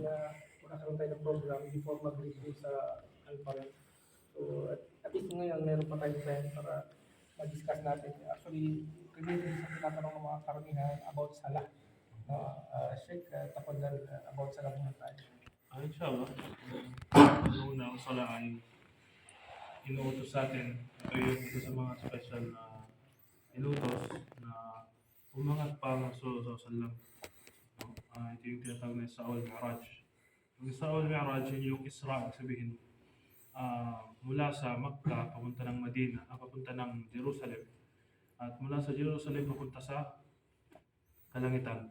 na magkakaroon tayo ng program before mag-review sa Alpha. So, at least ngayon, meron pa tayong time para ma-discuss natin. Actually, related sa tinatanong ng mga karamihan about Salah. Sheikh, tapadal about Salah muna tayo. Inshallah, una ang sala ay inuutos sa atin. Ito yung isa sa mga special na inutos na umangat pa ang Rasulullah sallallahu ito yung tinatawag na Isra wal Mi'raj. Yung Isra wal Mi'raj, yun yung Isra, sabihin, mula sa Makkah, papunta ng Madina, papunta ng Jerusalem. At mula sa Jerusalem, papunta sa kalangitan.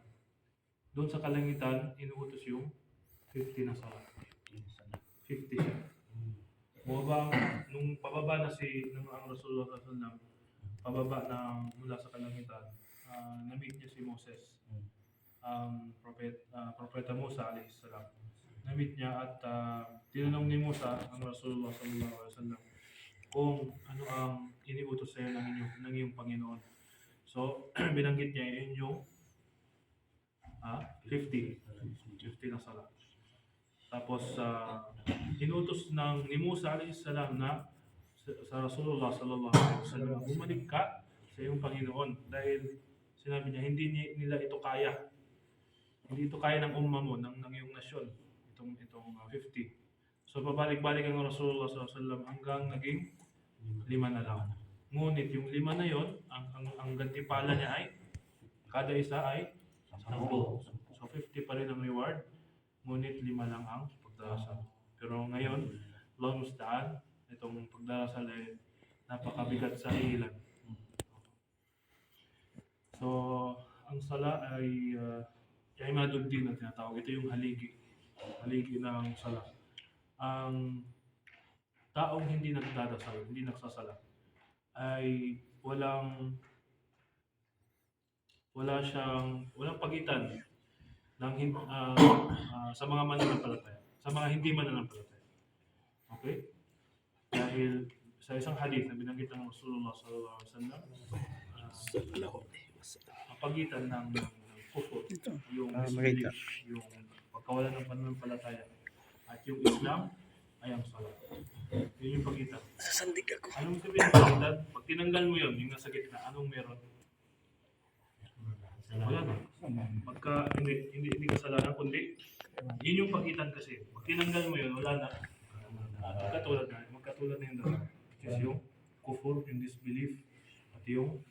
Doon sa kalangitan, inuutos yung 50 na salat. 50 siya. Nung pababa na ng ang Rasulullah sallallahu pababa na mula sa kalangitan, na-meet niya si Moses, propeta Musa alayhi salam. Na-meet niya at tinanong ni Musa ang Rasulullah sallallahu alaihi wasallam kung ano ang iniutos sa iyo ng iyong Panginoon. So, binanggit niya yun yung 50 na salat. Tapos, inutos ni Musa alayhi salam na sa Rasulullah sallallahu alaihi wasallam, bumalik ka sa iyong Panginoon dahil sinabi niya, hindi nila ito kaya. Hindi ito kaya ng umma mo, ng iyong nasyon, itong 50. So, pabalik-balik ang Rasulullah sallallahu alaihi wasallam hanggang naging 5 na lang. Ngunit yung 5 na yon, ang gantipala niya ay, kada isa ay 10. So, 50 pa rin ang reward, ngunit 5 lang ang pagdarasal. Pero ngayon, Allah musta'an, itong pagdarasal ay napakabigat sa ilan. So, ang sala ay imaduddin na tinatawag. Ito yung haligi ng sala. Ang taong hindi nagdadasal, hindi nagsasala, ay walang pagitan ng sa mga mananampalataya, sa mga hindi mananampalataya. Okay? Dahil sa isang hadith na binanggit ng Rasulullah sallallahu alaihi wasallam, ang pagitan ng kufur, yung disbelief, yung pagkawala ng pananampalataya, at yung Islam ay ang salat. Yun yung pagitan. Sasandig ako. Anong sabihin ng pagitan? Pag tinanggal mo yun, yung nasa gitna, anong meron? Wala na. Hindi kasalanan, kundi yun yung pagitan kasi. Pag tinanggal mo yun, wala na. Magkatulad na yun daw. Which is yung kufur, yung disbelief, at yung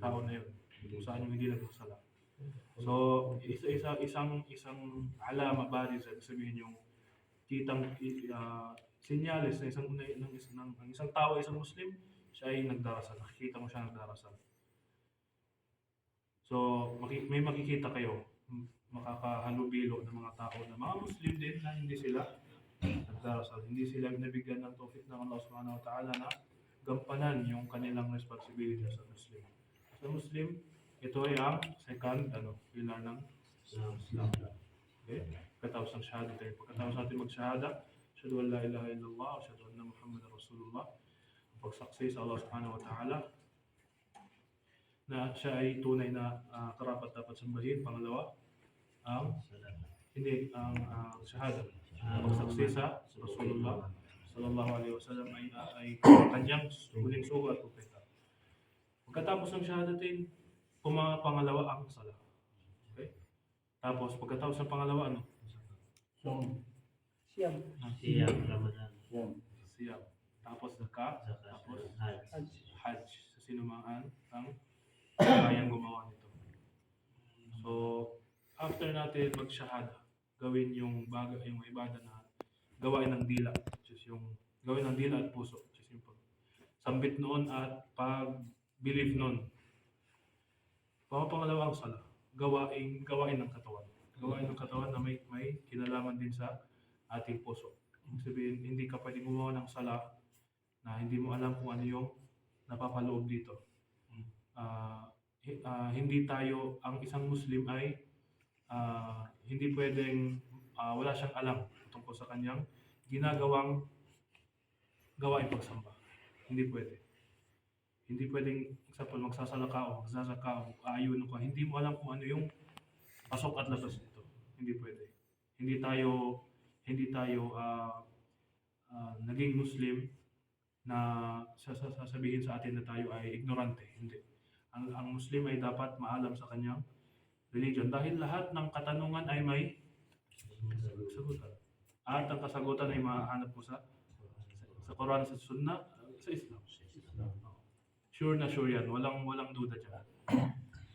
tao na yun. Kung saan yung hindi nagsasala. So, isang alama bari sa sabihin yung sinyalis na isang tao, isang Muslim, siya ay nagdarasal. Nakikita mo siya nagdarasal. So, may makikita kayo, makakahalubilo ng mga tao na mga Muslim din na hindi sila nagdarasal. Hindi sila nabigyan ng tawfik ng Allah subhanahu wa ta'ala na gampanan yung kanilang responsibility sa Muslim. Sa Muslim, ito ay ang second pilar ng Islam. Okay? Pagkatapos ng shahada tayo. Pagkatapos natin mag-shahada, asyhadu an la ilaha illallah, asyhadu anna Muhammadan Rasulullah. Pagsaksi sa Allah subhanahu wa ta'ala na siya ay tunay na karapat dapat sambahin. Pangalawa, ang shahada. Pagsaksi sa Rasulullah sallallahu alaihi wasallam ay kanyang huling sugo at propeta. Pagkatapos ng shahadatin, pangalawa ang sala. Okay? Tapos pagkatapos ng pangalawa Siyam. Ramadan. Siyam. Tapos zakat, tapos hajj. Sa sinumaan ang kayang gumawa nito. So, after natin mag-shahada, gawin yung ibada na gawain ng dila, which is yung gawin ng dila at puso, which is yung pagsambit noon at pag-believe noon. Pangalawa ang sala, gawain ng katawan. Gawain ng katawan na may kinalaman din sa ating puso. Ibig sabihin, hindi ka pwede gumawa ng sala na hindi mo alam kung ano yung napapaloob dito. Hindi tayo, ang isang Muslim ay hindi pwedeng wala siyang alam tungkol sa kanyang ginagawang gawain pagsamba. Hindi pwede. Hindi pwedeng, example, magsasala ka o magsasaka o aayuno ka, hindi mo alam kung ano yung pasok at labas nito. Hindi pwede. Hindi tayo naging Muslim na sasabihin sa atin na tayo ay ignorante. Hindi. Ang Muslim ay dapat maalam sa kanyang religion dahil lahat ng katanungan ay may kasagutan. At ang kasagutan ay mahanap mo sa Quran, sa Sunnah, sa Islam. Sure na sure yan. Walang duda dyan.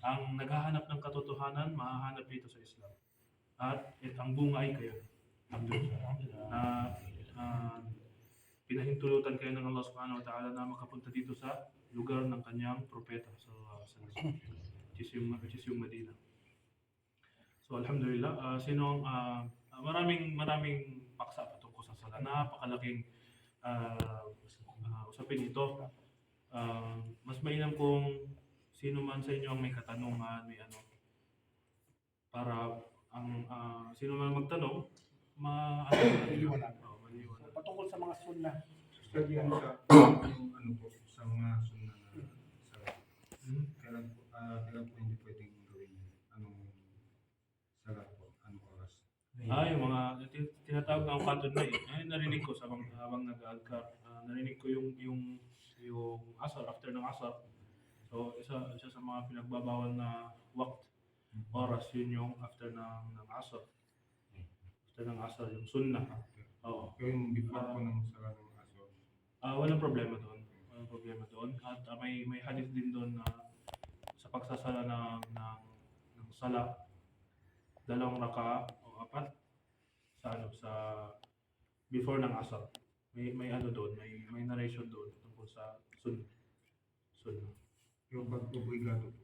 Ang naghahanap ng katotohanan, mahahanap dito sa Islam. At ang bunga ay kayo. Alhamdulillah. Pinahintulutan kayo ng Allah subhanahu wa ta'ala na makapunta dito sa lugar ng kanyang propeta sallallahu alaihi wasallam, which is yung Medina. So alhamdulillah, maraming paksa patungkol sa sala. Napakalaking usapin ito. Mas mainam kung sino man sa inyo ang may katanungan, may ano, para ang sino man magtanong, Maliwanag. maliwanag. So, patungkol sa mga sunnah, Study ano po sa mga sunna na salat. Kailan po hindi pwedeng gawin anong salat po, anong oras? Yung mga tinatawag na ukatod na ay narinig ko habang nag-adkar. Narinig ko yung asar, after ng asar. So isa sa mga pinagbabawal na oras, yun yung after ng asar. After ng asar, yung sunnah. Oo. Pero yung before po ng salat ng asar. Walang problema doon. At may hadith din doon na sa pagsasala ng sala, 2 raka o 4 sa before ng asar. May ano doon, may narration doon tungkol sa sunnah. Yung pag-obligado po.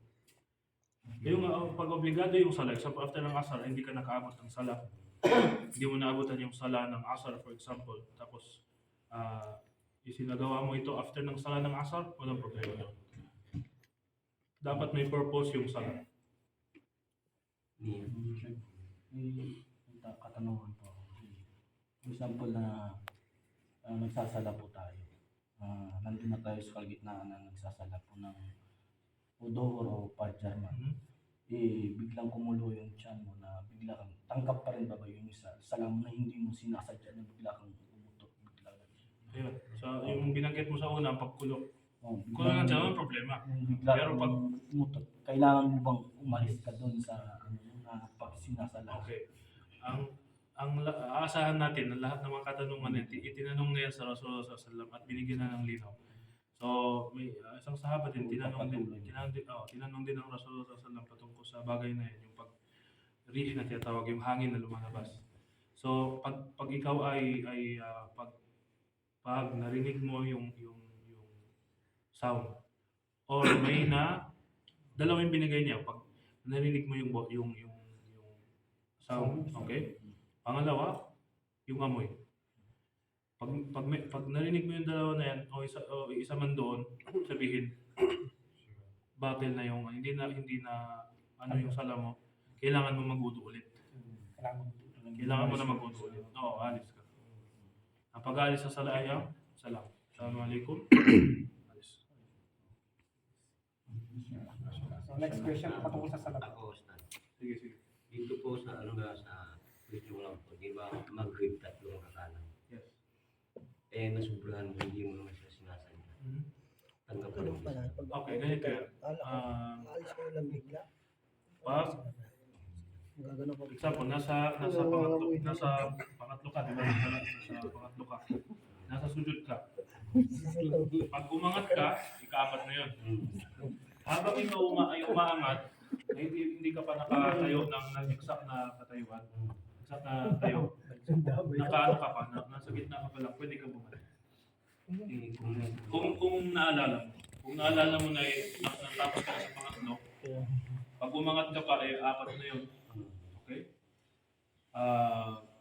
Yung pag obligado yung sala, example after ng asar, hindi ka nakaabot ng sala. Hindi mo naabutan yung sala ng asar, for example. Tapos isinagawa mo ito after ng sala ng asar, walang problema yun. Dapat may purpose yung sala. May katanungan po ako. For example na nagsasala po tayo. Nandun na tayo sa kalagitnaan na nagsasala po ng Dhuhr o Fajr man. Biglang kumulo yung tiyan mo na bigla kang tangkap pa rin ba yung isa? Salam na hindi mo sinasadya na bigla kang umutot. Ayun. So, yung binanggit mo sa una, pagkulok. Oh, Kung lang dyan, walang problema. Bigla Pero kang pag- umutot. Kailangan mo bang umalis ka doon sa pag sinasala? Okay. Aasahan natin na lahat ng mga katanungan natin, itinanong na yan sa Rasulullah SAW at binigyan na ng linaw. So, may isang sahaba din, tinanong din ng Rasulullah SAW patungkol sa bagay na yan, yung pag-rih na tinatawag, yung hangin na lumalabas. So, pag ikaw pag narinig mo yung sound, or may dalawang binigay niya, pag narinig mo yung sound, okay? Pangalawa, yung amoy. Pag narinig mo yung dalawa na yan, o isa man doon, sabihin, battle na yung, hindi na yung sala mo, kailangan mo mag-udo ulit. Kailangan mo na mag-udo ulit. Oo, alis ka. Ang pag-aalis sa sala ay ang salam. Assalamualaikum. Alis. So, next question, patungkol sa salat. Ako, Ustad. Sige. Dito po sa sa video lang po, di ba mag-grip 3 kakanan? Yes. Nasubrahan mo, hindi mo naman siya sinasadya. Tanggap ka lang. Okay, ganito yan. Alis ko lang bigla. Pag, Gagano pa. example, nasa pangatlo ka, di ba? Nasa pangatlo ka. Nasa sujud ka. Pag umangat ka, ika-4 na yun. Habang ikaw ay umaangat, hindi ka pa nakatayo ng exact na katayuan. Exact na tayo. Nakaano ka pa, nasa gitna ka pa lang, pwede ka bumalik. Kung naalala mo na natapos ka na sa pangatlo, pag umangat ka pa, 4 na yun. Okay?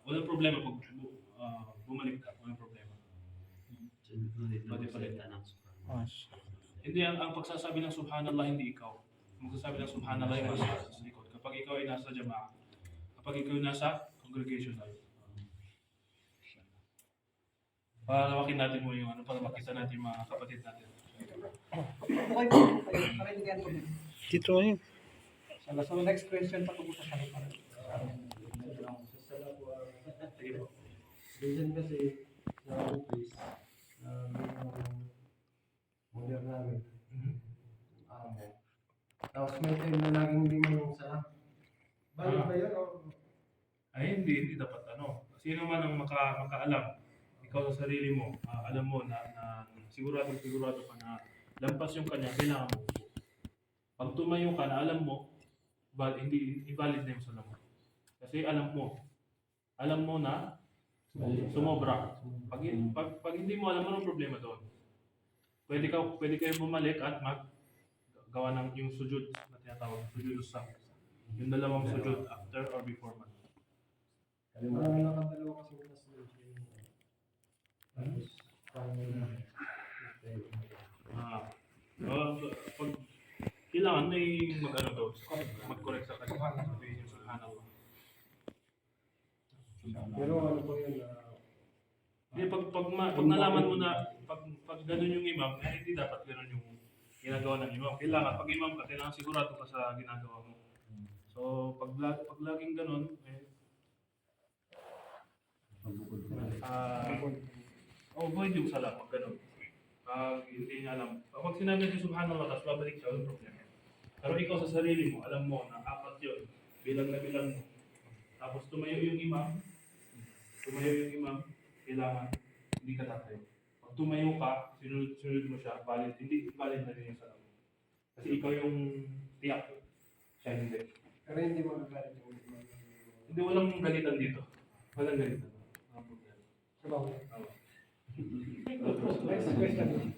Walang problema pag bumalik ka, walang problema. Hindi, ang pagsasabi ng subhanallah hindi ikaw. Ang pagsasabi ng subhanallah yung nasa likod. Kapag ikaw ay nasa jamaah, kapag ikaw ay nasa congregation tayo. Para lawakin natin mo yung para makita natin yung mga kapatid natin. Okay po, parindigan ko din. Tito yun. So next question patungkol sa sala pa rin. Sa sala po, Sige po. minsan kasi sa office, yung owner namin, amo. Tapos may time na laging hindi man yung sala. Bakit ba yun? Ay, hindi dapat ano. Sino man ang makaalam, ikaw sa sarili mo, alam mo na sigurado ka na lampas yung kanya, kailangan mo. Pag tumayo ka na alam mo, hindi invalid na yung sala mo. Kasi alam mo na sumobra. Pag hindi mo alam, anong problema doon? Pwede kayo bumalik at gawa ng yung sujud na tinatawag, sujud usah. Yung dalawang sujud after or before man. Nakadalawa kasi muna sa tapos, Pag kailangan may mag-ano daw, mag-correct sa kanya. Sabihin yung subhanallah. pero ano po yun, Hindi, pag nalaman mo na, pag ganun yung imam, hindi dapat ganun yung ginagawa ng imam. Kailangan, pag imam ka, kailangan sigurado ka sa ginagawa mo. So, pag laging ganun, avoid yung sala, pag ganun. Pag hindi niya alam. Pag sinabi niya subhanallah, tapos babalik siya, walang problema. Pero ikaw sa sarili mo, alam mo na apat yun, bilang na bilang mo. Tapos tumayo yung imam, kailangan hindi ka tatayo. Pag tumayo ka, sunod mo siya, hindi valid na rin yung sala mo. Kasi ikaw yung tiyak, siya hindi. pero hindi magagalit yung Hindi, walang galitan dito. Walang galitan. Walang problema. Sabaw. Tama. Next question.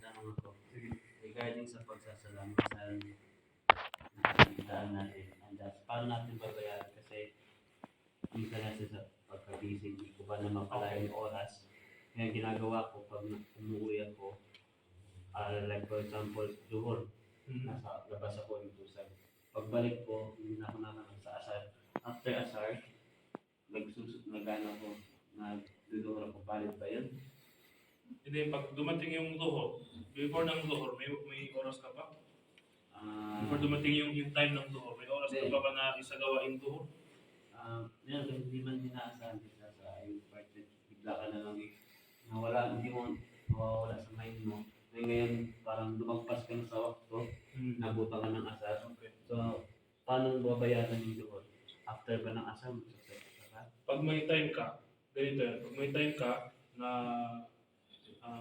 Tanong ako. Sige. Regarding sa pagsasalamat sa daan natin, paano natin babayaran? Kasi minsan kasi sa pagkagising, hindi ko ba naman pala yung oras. Kaya ginagawa ko pag umuwi ako, like for example, duhur, nasa labas ako yung tusag. Pagbalik ko, hindi na ako naman sa asar. After asar, nagano ko, nagduduhur ako, valid ba yun? Hindi, pag dumating yung zuhur, before ng zuhur, may oras ka pa? Before dumating yung time ng zuhur, may oras ka pa ba na isagawa yung zuhur? Yan, hindi man dinaasahan kita sa yung part na bigla ka na lang nawala, hindi mo nawawala sa mind mo. Ngayon, parang lumagpas ka na sa wakto, nabuta ka ng asar. Okay. So, paano babayaran yung doon? After ba ng asar, magsasaya ka? Pag may time ka, ganito yan, pag may time ka na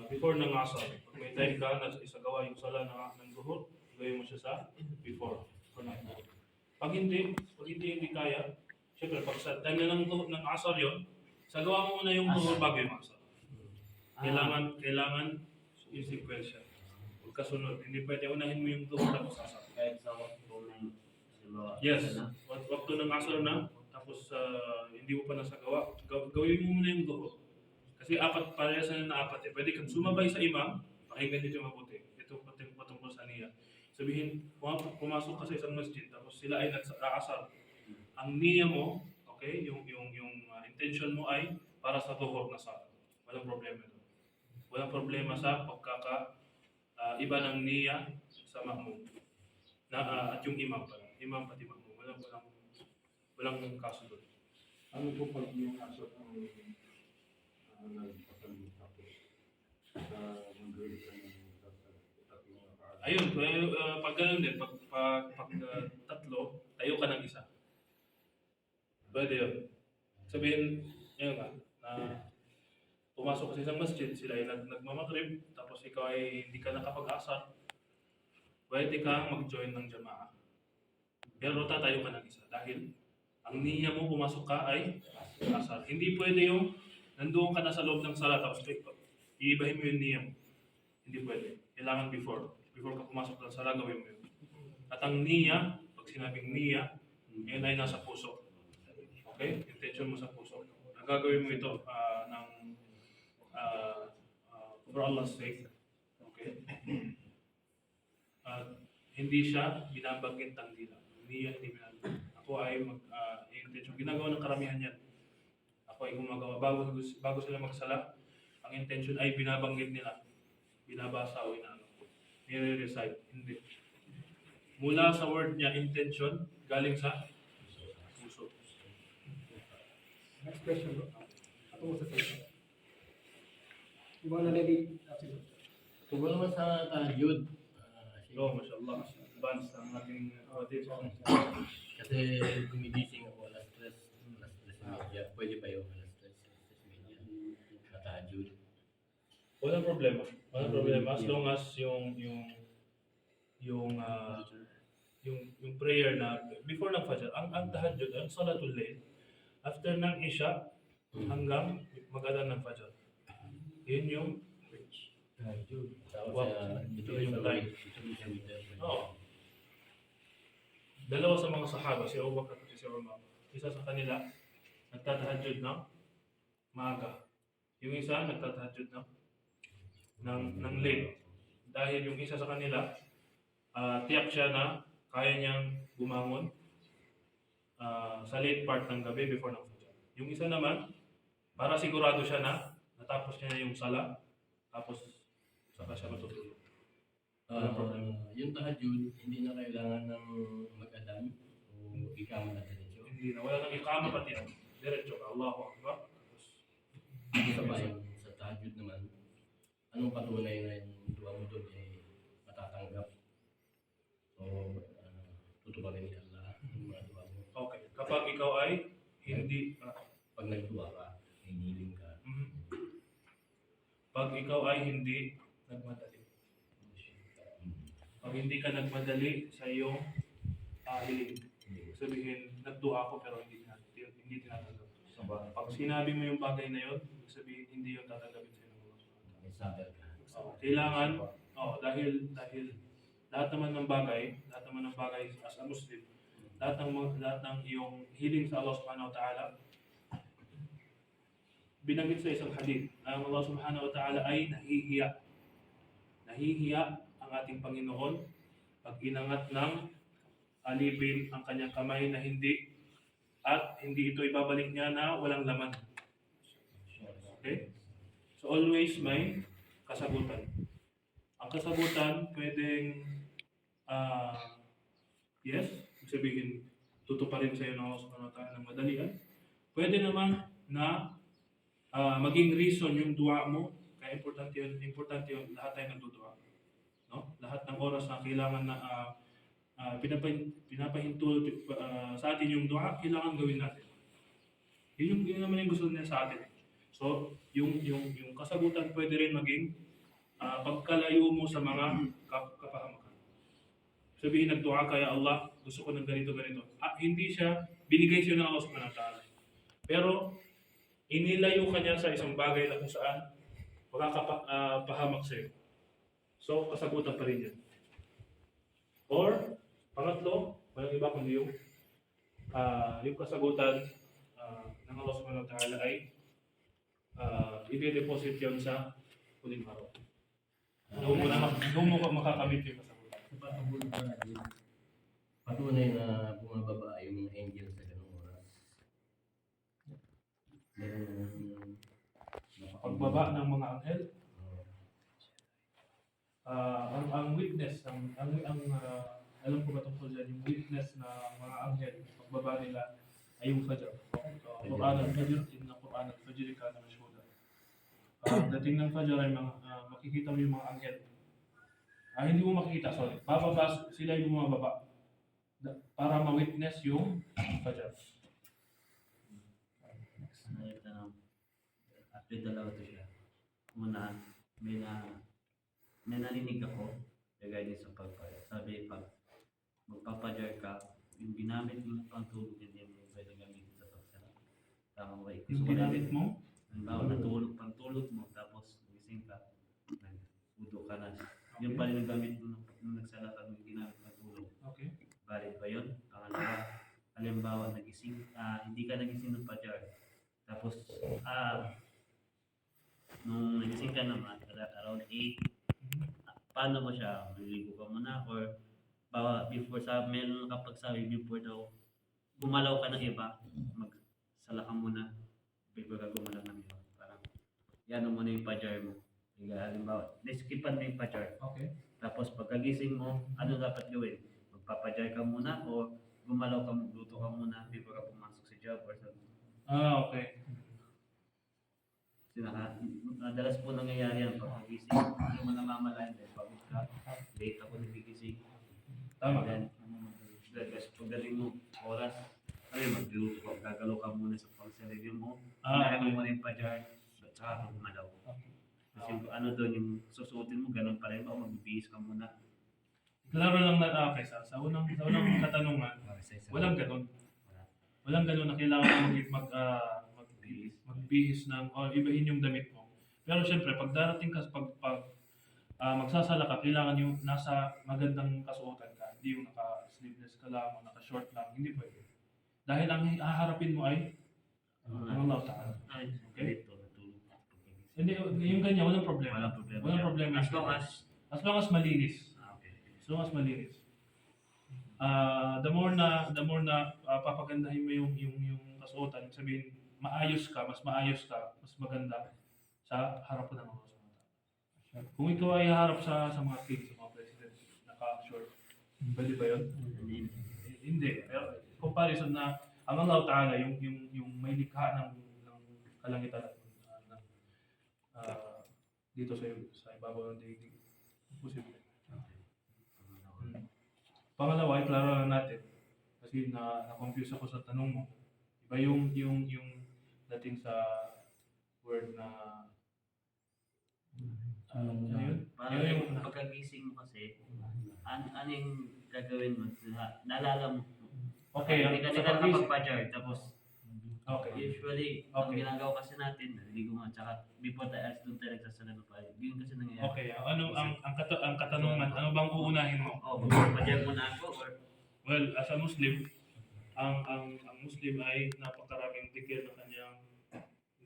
before ng asar, pag may time ka na isagawa yung sala ng zuhur, gawin mo siya sa before ng zuhur. Pag hindi kaya, syempre pag sa time na ng asar yun, sagawa mo muna yung zuhur bago yung asar. Kailangan yung sequence siya. Huwag kasunod. Hindi pwede unahin mo yung zuhur tapos asar. Kahit sa wakto ng Yes, wakto ng asar na, tapos hindi mo pa nasagawa, gawin mo muna yung zuhur. Kasi parehas na apat eh. Pwede kang sumabay sa imam, pakinggan dito mabuti. Ito patungkol sa niya. Sabihin, pumasok ka sa isang masjid, tapos sila ay nag-asar. Ang niya mo, okay, yung intention mo ay para sa zuhur na salat. Walang problema doon. Walang problema sa iba ng niya sa ma'mum. At yung imam pala. Imam pati ma'mum. Walang kaso doon. ano po pag yung asot ang nagpasalit tapos mag-read ka ng tatlong nakaas. Ayun, pag ganun din, pag tatlo, tayo ka ng isa. Pwede yun. Sabihin, yun nga, pumasok ka sa isang masjid, sila ay nagmamagrib, tapos ikaw ay hindi ka nakapag-asar, pwede kang mag-join ng jamaah. Pero tatayo ka ng isa dahil ang niya mo pumasok ka ay asar. Hindi pwede yung nandoon ka na sa loob ng sala tapos iibahin mo yung niya mo. Hindi pwede. Kailangan before ka pumasok ng sala, gawin mo yun. At ang niya, pag sinabing niya, yun ay nasa puso. Okay? Intention mo sa puso. Nagagawin mo ito for Allah's sake. Okay? Hindi siya binabanggit ng dila. Niya hindi binabanggit. Ako ay intention. Ginagawa ng karamihan yan. Ako ay gumagawa. Bago sila magsala, ang intention ay binabanggit nila. Binabasa o inaano. Nire-recite. Hindi. Mula sa word niya, intention, galing sa puso. Next question, bro. Ako mo sa session. Yung mga nalilate, sige. Tungkol naman sa tahajud, Oh, mashallah. Advance ang ating audience. kasi gumigising ako alas 3 media. Pwede ba yung alas 3 media sa tahajud? Walang problema. Walang problema as long as yung prayer na before ng Fajr, ang tahajjud, ang salatul layl, after ng Isya hanggang mag-adhan ng Fajr. Yun yung Tahajud. Tapos Wow. ito Yung yung time. ito yung Oo. Dalawa sa mga sahaba, si Abu Bakr at si Umar. Isa sa kanila, nagtatahajjud ng maaga. Yung isa, nagtatahajjud ng late. Dahil yung isa sa kanila, tiyak siya na kaya niyang bumangon sa late part ng gabi before ng Fajr. Yung isa naman, para sigurado siya na natapos niya yung sala, tapos saka siya matutulog. yung tahajud, hindi na kailangan ng mag-adhan o ikama na diretso. Hindi na, wala nang ikama pati yan. Diretso ka, Allahu Akbar. Tapos, Isa pa yung sa tahajud naman, anong patunay na yung dua mo doon ay matatanggap? So, tutuparin ni Allah yung mga dua mo. okay. Kapag ikaw ay hindi, Pag nagdua ka, hinihiling ka. pag ikaw ay hindi nagmadali. Pag hindi ka nagmadali sa iyong hiling, sabihin, nagdua ako pero hindi tinatanggap. Pag sinabi mo yung bagay na yun, ibig sabihin, hindi yung tatanggapin sa iyo ng Allah. May saber ka. Kailangan, dahil lahat naman ng bagay as a Muslim, lahat ng iyong hiling sa Allah Subhanahu wa Ta'ala, binanggit sa isang hadith na ang Allah Subhanahu wa Ta'ala ay nahihiya. Nahihiya ang ating Panginoon pag inangat ng alipin ang kanyang kamay na hindi ito ibabalik niya na walang laman. Okay? So always may kasagutan. Ang kasagutan pwedeng yes, ibig sabihin tutuparin sa iyo ng Allah Subhanahu wa Ta'ala ng madalian. Pwede naman na maging reason yung dua mo, kaya importante yun, lahat tayo nagdudua. No? Lahat ng oras na kailangan na pinapahintul sa atin yung dua, kailangan gawin natin. Yun naman yung gusto niya sa atin. So, yung kasagutan pwede rin maging pagkalayo mo sa mga kapahamakan. Sabihin, nagdua kaya Allah, gusto ko ng ganito. Hindi siya, binigay siya ng Allah Subhanahu wa Ta'ala. Pero, inilayo ka niya sa isang bagay na kung saan makakapahamak sa'yo. So, kasagutan pa rin yan. Or, pangatlo, walang iba kundi yung kasagutan ng Allah Subhanahu wa Ta'ala ay i-deposit yun sa huling araw. Doon mo makakamit yung kasagutan. Sa patungkol sa tahajud, patunay na bumababa yung mga angel sa ganung oras. Meron Pagbaba ng mga anghel, ang witness, alam ko ba tungkol dyan, yung witness na mga anghel, pagbaba nila ay yung Fajr. Quran al-Fajr, inna Quran al-Fajr kana mashhuda. Dating ng Fajr ay makikita mo yung mga anghel. Hindi mo makikita, sorry. Bababa, sila yung bumababa para ma-witness yung Fajr. Actually, dalawa to siya. Una, may narinig ako regarding sa pagpapajar. Sabi, pag magpapajar ka, yung ginamit mo pang tulog, hindi mo pwede gamitin sa pagsara. Tama ba? Yung ginamit mo, Halimbawa, pang tulog mo, tapos gising ka, nag-udo ka na. Yung pa rin ang gamit mo nung nagsala ka, nung ginamit pang tulog. okay. Valid ba yun? Pangalawa, halimbawa, hindi ka nagising ng pajar. Tapos, nung nagising ka naman, around 8, paano mo siya? Maliligo ka muna or before meron kapag sabi before daw, gumalaw ka ng iba, magsala ka muna before ka gumalaw ng iba. Parang, yan muna yung pajar mo. Halimbawa, naskipan mo yung pajar. Okay. Tapos pagkagising mo, ano dapat gawin? magpapadyay ka muna o gumalaw ka, magluto ka muna before ka pumasok sa job or something. Okay. Kasi madalas po nangyayari yan pagkagising. Hindi mo namamalayan dahil pagod ka. Late ako nagigising. Tama. Then, pagdating mo, oras, magluto ka, gagalaw ka muna sa pang-sarili mo. Kaya mo muna yung padyay, saka ka gumalaw. Kasi ano doon, yung susuotin mo, ganun pa rin ba, magbibihis ka muna. Klaro lang na okay, sa unang katanungan, walang ganun. Walang ganun na kailangan mo magbihis ng o ibahin yung damit mo. Pero syempre, pag darating ka magsasala ka, kailangan yung nasa magandang kasuotan ka. Hindi yung naka-sleeveless ka lang o naka-short lang. Hindi pwede. Dahil ang haharapin mo ay ang Allah Ta'ala. Okay? Hindi, yung ganyan, walang problema. Walang problema. As long as malinis. As long as malinis. The more na papagandahin mo yung kasuotan, sabihin mas maayos ka, mas maganda sa harapan ng mga sumunod. Kung ikaw ay haharap sa mga kids, sa mga president, naka-short, pwede ba yun? Hindi. Pero comparison na ang Allah Ta'ala, yung may likha ng kalangitan dito sa ibabaw ng daigdig. Posible. Pangalawa, iklaro lang natin. Kasi na-confuse ako sa tanong mo. Iba yung dating sa word na ano yun? Parang Yun yung pagkagising mo kasi, ano yung gagawin mo? Naalala mo. Okay, Hindi ka sa nila pag-isip. kapag-padyay, tapos Okay. usually, ang Okay. ginagawa kasi natin, naligo nga, tsaka before tayo alas doon tayo nagsasalano pa. Yun kasi nangyayari. Okay, ang katanungan, ano bang uunahin mo? Magpapadyay muna ako or Well, as a Muslim, ang Muslim ay napakaraming dhikr na kanyang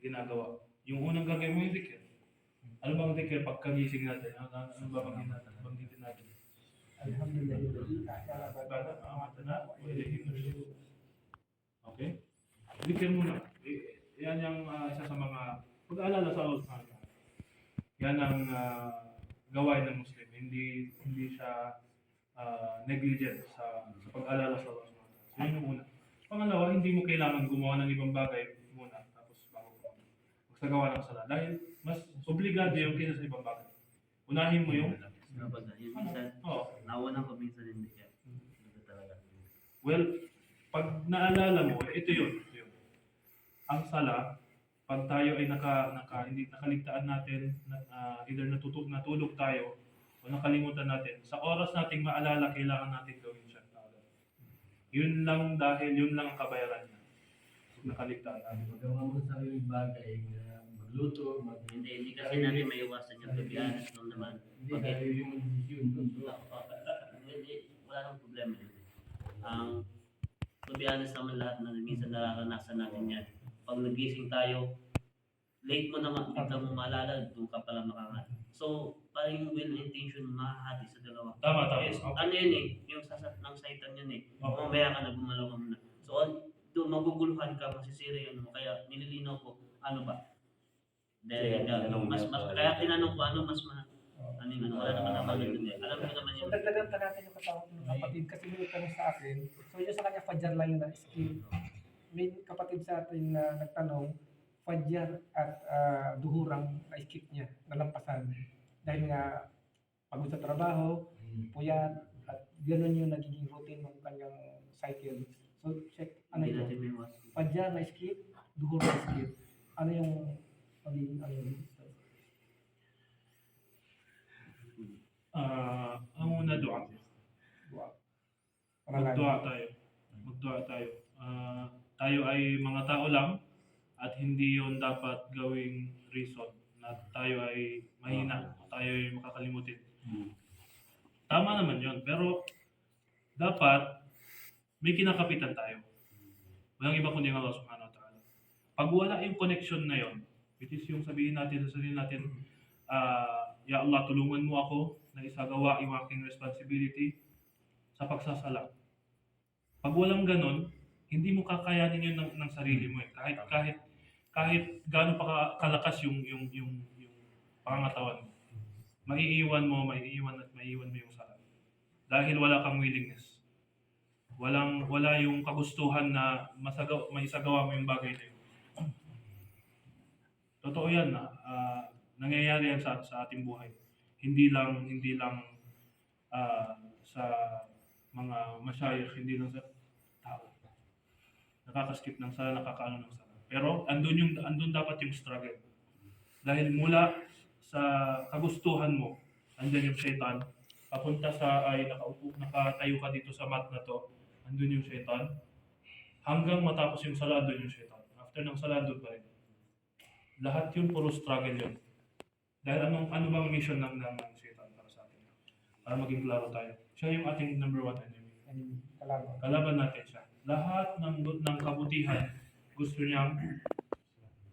ginagawa. Yung unang gagawin mo yung dhikr. Ano bang dhikr pagkagising natin? Ano ba banggitin natin? Alhamdulillah. Okay? Dhikr muna. Yan yung isa sa mga pag-aalala sa Allah Subhanahu wa Ta'ala. Yan ang gawain ng Muslim. Hindi siya negligent sa pag-alala sa Allah Subhanahu wa Ta'ala. So yun yung una. Pangalawa, hindi mo kailangan gumawa ng ibang bagay muna tapos bago magsagawa ng sala. Dahil mas obligado yung kaysa sa ibang bagay. Unahin mo yung yung minsan, nawanan ko minsan hindi kaya. Ito talaga. well, pag naalala mo, ito yun. Ang sala, pag tayo ay hindi nakaligtaan natin, either natulog tayo o nakalimutan natin, sa oras nating maalala, kailangan natin gawin siya. Yun lang ang kabayaran niya. Pag nakaligtaan natin. Magawa mo sa yung bagay na magluto, Hindi kasi natin maiwasan yung to be honest lang naman. hindi tayo yung decision doon. Wala nang problema yun. To be honest naman lahat na minsan nararanasan natin yan. Pag nagising tayo, late mo naman, bigla mo maalala, doon ka pala makangat. So, parang yung will and intention mahahati sa dalawa. Tama. Yes, Okay. ano yun yung ng saitan yun eh. Okay. Mamaya ka na, gumalaw ka muna. So, doon maguguluhan ka, masisira yun mo. Kaya nililinaw ko, ano ba? Dahil kaya tinanong ko, ano mas wala naman naman yun eh. Alam mo naman So, yun. dagdagan pa natin yung kasama ng kapatid kasi may tanong sa akin. So, yun sa kanya, Fajar lang yun na skill. May kapatid sa atin na nagtanong, Fajar at duhurang na-skip niya, nalampasan. Dahil nga, pagod sa trabaho, puyat, at gano'n yung nagiging routine ng kanyang cycle. So, check, ano Hindi natin ito? may iwasan. Fajar na-skip, duhur na-skip. Ano yung magiging ano yun? Ang una, dua. Magdua tayo. Tayo ay mga tao lang at hindi yon dapat gawing reason na tayo ay mahina, tayo ay makakalimutin. Tama naman yon, pero dapat may kinakapitan tayo. Walang iba kundi ang Allah Subhanahu wa Ta'ala. Pag wala yung connection na yon, which is yung sabihin natin sa sarili natin, Ya Allah, tulungan mo ako na isagawa yung aking responsibility sa pagsasala. Pag walang ganon, hindi mo kakayanin yun ng sarili mo eh. Kahit gaano pa kalakas yung pangangatawan mo. Maiiwan mo yung sala. Dahil wala kang willingness. wala yung kagustuhan na maisagawa mo yung bagay na yun. Totoo yan na nangyayari yan sa ating buhay. Hindi lang sa mga masyayikh, hindi lang sa tao. Nakakaskip ng sala, nakakaano ng sala. Pero andun dapat yung struggle. Dahil mula sa kagustuhan mo, andyan yung shaitan. Papunta sa nakatayo ka dito sa mat na to, andun yung shaitan. Hanggang matapos yung sala, andun yung shaitan. After ng sala, andun pa rin. Lahat yun, puro struggle yun. Dahil ano bang mission ng shaitan para sa atin? Para maging klaro tayo. Siya yung ating number 1 enemy. Kalaban. Kalaban natin siya. Lahat ng kabutihan gusto niyang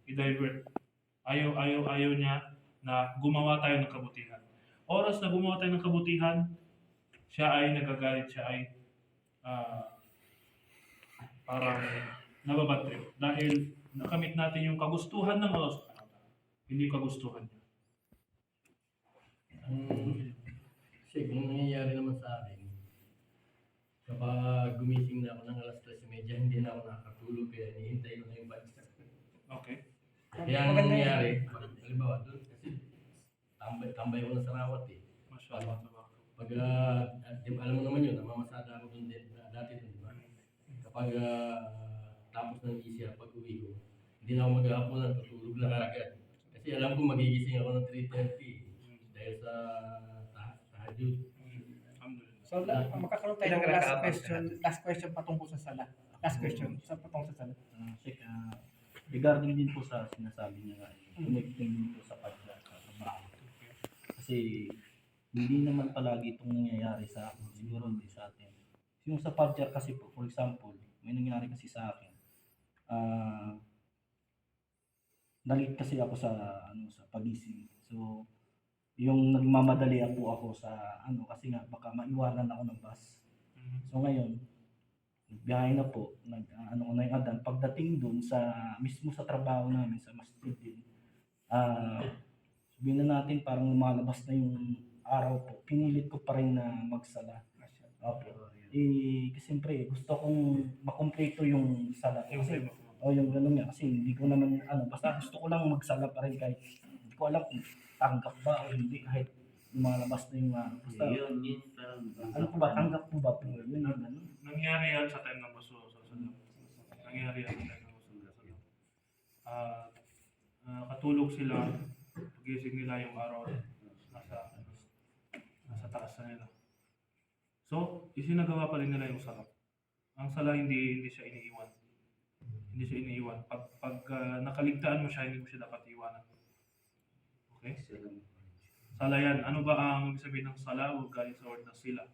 i-divert. Ayaw niya na gumawa tayo ng kabutihan. Oras na gumawa tayo ng kabutihan, siya ay nagagalit, siya ay parang nababad trip. Dahil nakamit natin yung kagustuhan ng Allah subhanahu wa ta'ala, hindi kagustuhan niya. Kasi kung nangyayari naman sa akin, kapag gumising na ako ng alas 3:30, hindi na ako nakakatulog kaya hinihintay ko na yung batch. Okay? Kaya ang nangyayari, halimbawa doon, kasi tambay ko na sa rawat eh. Mashallah. Pag, alam mo naman yun, namamasada ako doon din, dati doon, di ba? Kapag tapos ng ECR, pag uwi ko, hindi na ako mag-aaponan, tutulog na agad. Kasi alam ko magigising ako ng 3:30 dahil sa tahajjud. Alhamdulillah. So, makakaroon tayo ng last question patungkol sa sala. Last question, patungkol sa sala. Sheikh, regarding din po sa sinasabi niya nga, connecting din po sa pagkatrabaho. Kasi hindi naman palagi itong nangyayari sa akin, siguro hindi sa atin. Yung sa Fajr kasi po, for example, may nangyari kasi sa akin. Nalit kasi ako sa pagising. So, yung nagmamadali ako sa kasi nga baka maiwanan ako ng bus. So ngayon, biyahe na po, na yung adan. Pagdating dun mismo sa trabaho namin sa masjid din, sabihin na natin parang lumalabas na yung araw po, pinilit ko pa rin na magsala. Opo. Kasi siyempre gusto kong makumpleto yung sala. Kasi, yung gano'n nga, kasi hindi ko naman, basta gusto ko lang magsala pa rin kahit hindi ko alam kung tanggap ba o hindi, kahit lumalabas na yung basta, Yun, parang ano po ba, tanggap po ba po yun, yung gano'n? Nangyari yan sa time ng Rasul sallallahu alaihi wasallam. Nangyari yan sa time ng Rasul sallallahu alaihi wasallam. Katulog sila, pagising nila yung araw, nasa taas na nila. So, isinagawa pa rin nila yung sala. Ang sala hindi siya iniiwan. Hindi siya iniiwan. Pag nakaligtaan mo siya, hindi mo siya dapat iwanan. Okay? Sala yan. Ano ba ang ibig sabihin ng sala? Huwag galing sa word na sila.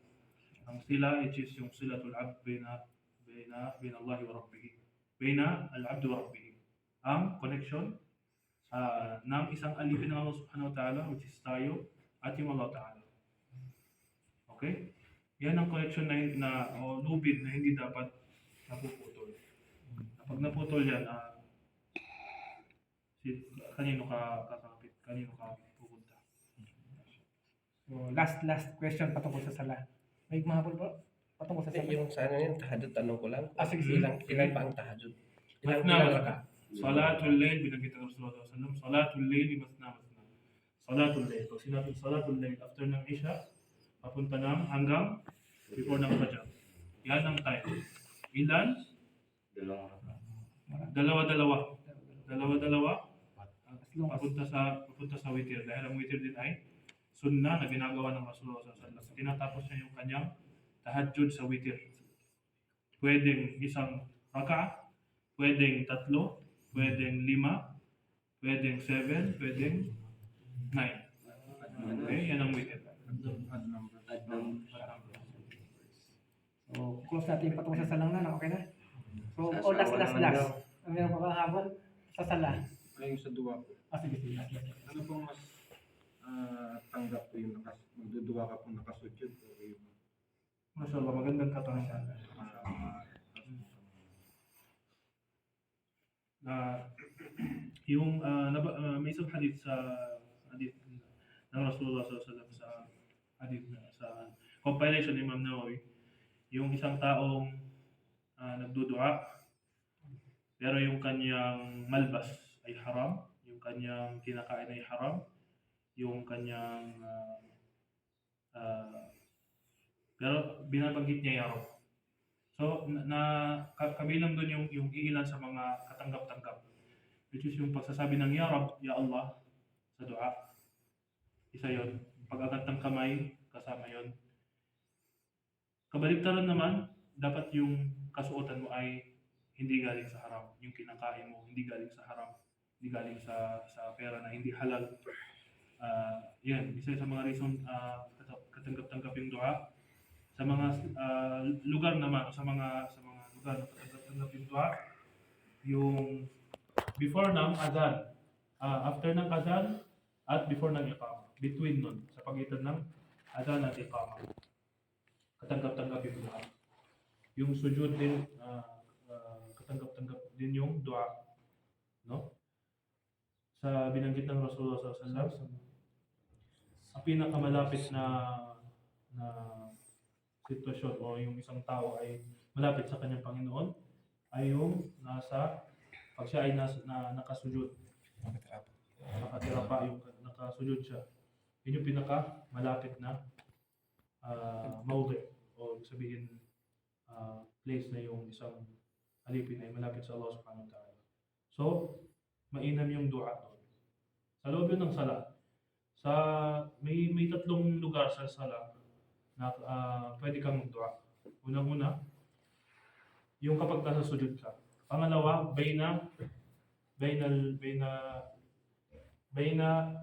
Ang sila, which is yung silatul abd baina Allah wa Rabbihi. Baina al-abd wa Rabbihi. Ang connection ng isang alipin ng Allah subhanahu wa ta'ala, which is tayo, at yung Allah ta'ala. Okay? Yan ang connection na lubid na hindi dapat napuputol. Pag naputol yan, kanino ka kakapit? Kanino ka pupunta? So, last question patungkol sa sala. May mahabol po? Patungkol sa sala. Yung sana yung tahajud, tanong ko lang. Sige. Ilan pa ang tahajud? Masna masna. Salatul layl, binanggit ng Rasulullah sallallahu alaihi wasallam. Salatul layl, masna masna. Salatul layl. Pag sinabing salatul layl, after ng Isha, papunta ng hanggang before ng Fajr. Yan ang time. Ilan? Dalawa-dalawa. Papunta sa witir. Dahil ang witir din ay sunnah na ginagawa ng Rasulullah sallallahu alaihi wasallam. Tinatapos niya yung kanyang tahajjud sa witir. Pwedeng isang raka, pwedeng 3, pwedeng 5, pwedeng 7, pwedeng 9. Okay, yan ang witir. So, close natin yung patungkol sa salang na, okay na? So, last. Meron pa ba habol sa sala? Ngayon sa duwa po. Sige. Ano pong mas tanggap po yung magduduwa ka pong nakasudyod o yung Mashallah, magandang katanungan. May isang hadith sa hadith ng Rasulullah sallallahu alaihi wasallam sa hadith sa compilation ni Imam Nawawi, yung isang taong nagdudua, pero yung kanyang malbas ay haram, yung kanyang kinakain ay haram, yung kanyang pero binabanggit niya ya Rab. So kabilang doon yung ilan sa mga katanggap-tanggap, which is yung pagsasabi ng ya Rab, ya Allah sa dua. Isa yon. Pag-agat ng kamay, kasama yon. Kabaliktaran naman, dapat yung kasuotan mo ay hindi galing sa haram. Yung kinakain mo, hindi galing sa haram. Hindi galing sa pera na hindi halal. Yan, isa sa mga reason katanggap-tanggap yung dua. Sa mga lugar naman, sa mga lugar na katanggap-tanggap yung dua, yung before ng adhan, after ng adhan, at before ng iqamah. Between nun, sa pagitan ng adhan at iqamah. Katanggap-tanggap yung dua. Yung sujud din, katanggap-tanggap din yung dua. No? Sa binanggit ng Rasulullah SAW, ang pinakamalapit na sitwasyon o yung isang tao ay malapit sa kanyang Panginoon ay yung pag siya ay nakasujud. Nakatira pa yung nakasujud siya. Yun yung pinaka malapit na mawdi o sabihin place na yung isang alipin ay malapit sa Allah subhanahu wa ta'ala. So, mainam yung dua doon. Sa loob yun ng sala. May tatlong lugar sa sala na pwede kang magdua. Unang-una, yung kapag nasa sujud ka. Pangalawa, bayna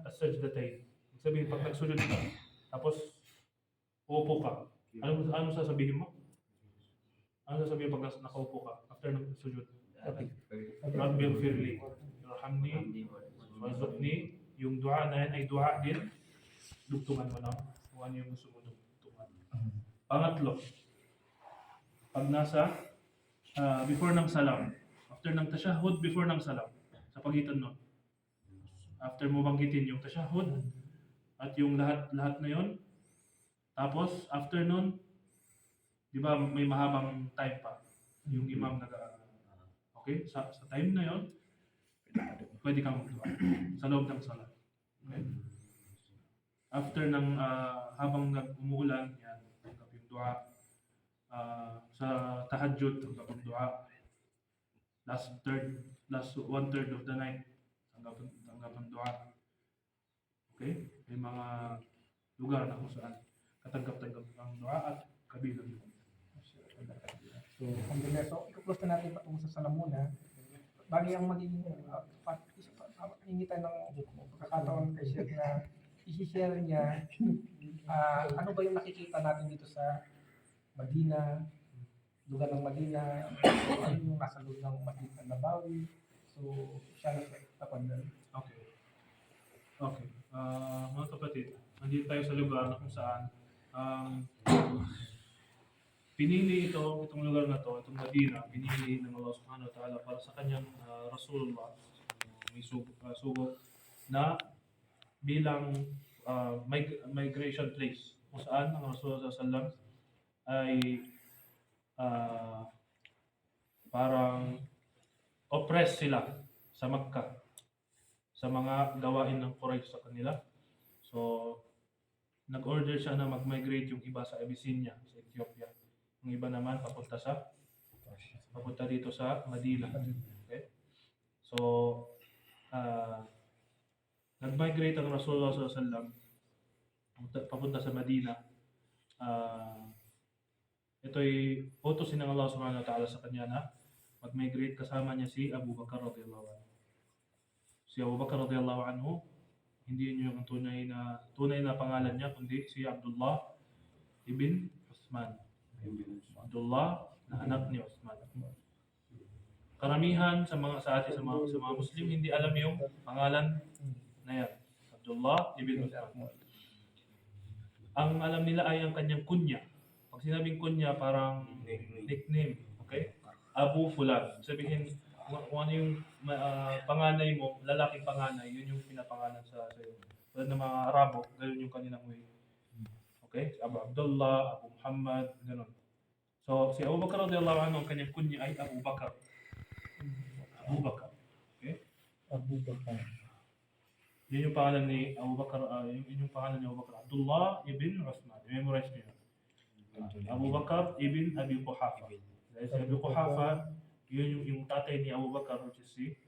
as-sajdatayn. Sabihin, pag nagsujud ka, tapos uupo ka. Ano sasabihin mo? Ano sasabihin pag nakaupo ka after ng sujud? Rabbi ighfirli, irhamni, warzuqni. Yung dua na yan ay dua din. Dugtungan mo na kung ano yung gusto mo dugtungan. Pangatlo, pag nasa before ng salam, after ng tashahhud, before ng salam, sa pagitan nun. After mo banggitin yung tashahhud at yung lahat na yon, tapos after nun, di ba may mahabang time pa yung imam okay, sa time na yon, pwede kang magdua sa loob ng salat. Okay? After ng habang umuulan, yan, tanggap yung dua. Sa tahajjud, tanggap yung dua. Last 1/3 of the night, tanggap ang dua. Okay? May mga lugar na kung saan katanggap-tanggap ang dua at kabilang yun. So, alhamdulillah. So, i-close na natin patungo sa salamuna. Bagay ang magiging hingi tayo ng pagkakataon kay Sir na i-share niya ano ba yung nakikita natin dito sa Madina, lugar ng Madina, ano yung nasa loob ng Masjid Nabawi. So, siya na tapandan. Okay. Mga kapatid, nandito tayo sa lugar na kung saan pinili itong lugar na to, itong Madina, pinili ng Allah subhanahu wa ta'ala para sa kanyang Rasulullah, may sugo na bilang migration place kung saan ang Rasulullah sallallahu ay parang oppressed sila sa Makkah sa mga gawain ng Quraysh sa kanila. So, nag-order siya na mag-migrate yung iba sa Abyssinia, sa Ethiopia. Yung iba naman papunta dito sa Madina. Okay? So, nag-migrate ang Rasulullah SAW papunta sa Madina. Ito'y utos ng Allah subhanahu wa ta'ala sa kanya na mag-migrate, kasama niya si Abu Bakar radhiyallahu anhu. Si Abu Bakar radhiyallahu anhu, hindi niyo yung tunay na pangalan niya, kundi si Abdullah ibn Uthman. Abdullah na anak ni Uthman. Karamihan sa mga Muslim hindi alam yung pangalan na yan. Abdullah ibn Uthman. Ang alam nila ay ang kanyang kunya. Pag sinabing kunya, parang nickname. Okay? Abu Fulan. Sabihin, kung ano yung panganay mo, lalaking panganay, yun yung pinapangalan sa iyo. Tulad ng mga Arabo, ganoon yung kanilang way. Okay? Abu Abdullah, Abu Muhammad, ganoon. So, So, si Abu Bakar radiyallahu anhu, ang kanyang kunya ay Abu Bakar. Abu Bakar. Okay? Abu Bakar. Yun yung pangalan ni Abu Bakar, yun yung pangalan ni Abu Bakar. Abdullah ibn Uthman. I-memorize niyo yun. Abu Bakar ibn Abi Quhafa. Dahil si Abi Quhafa, yun yung tatay ni Abu Bakar, which is si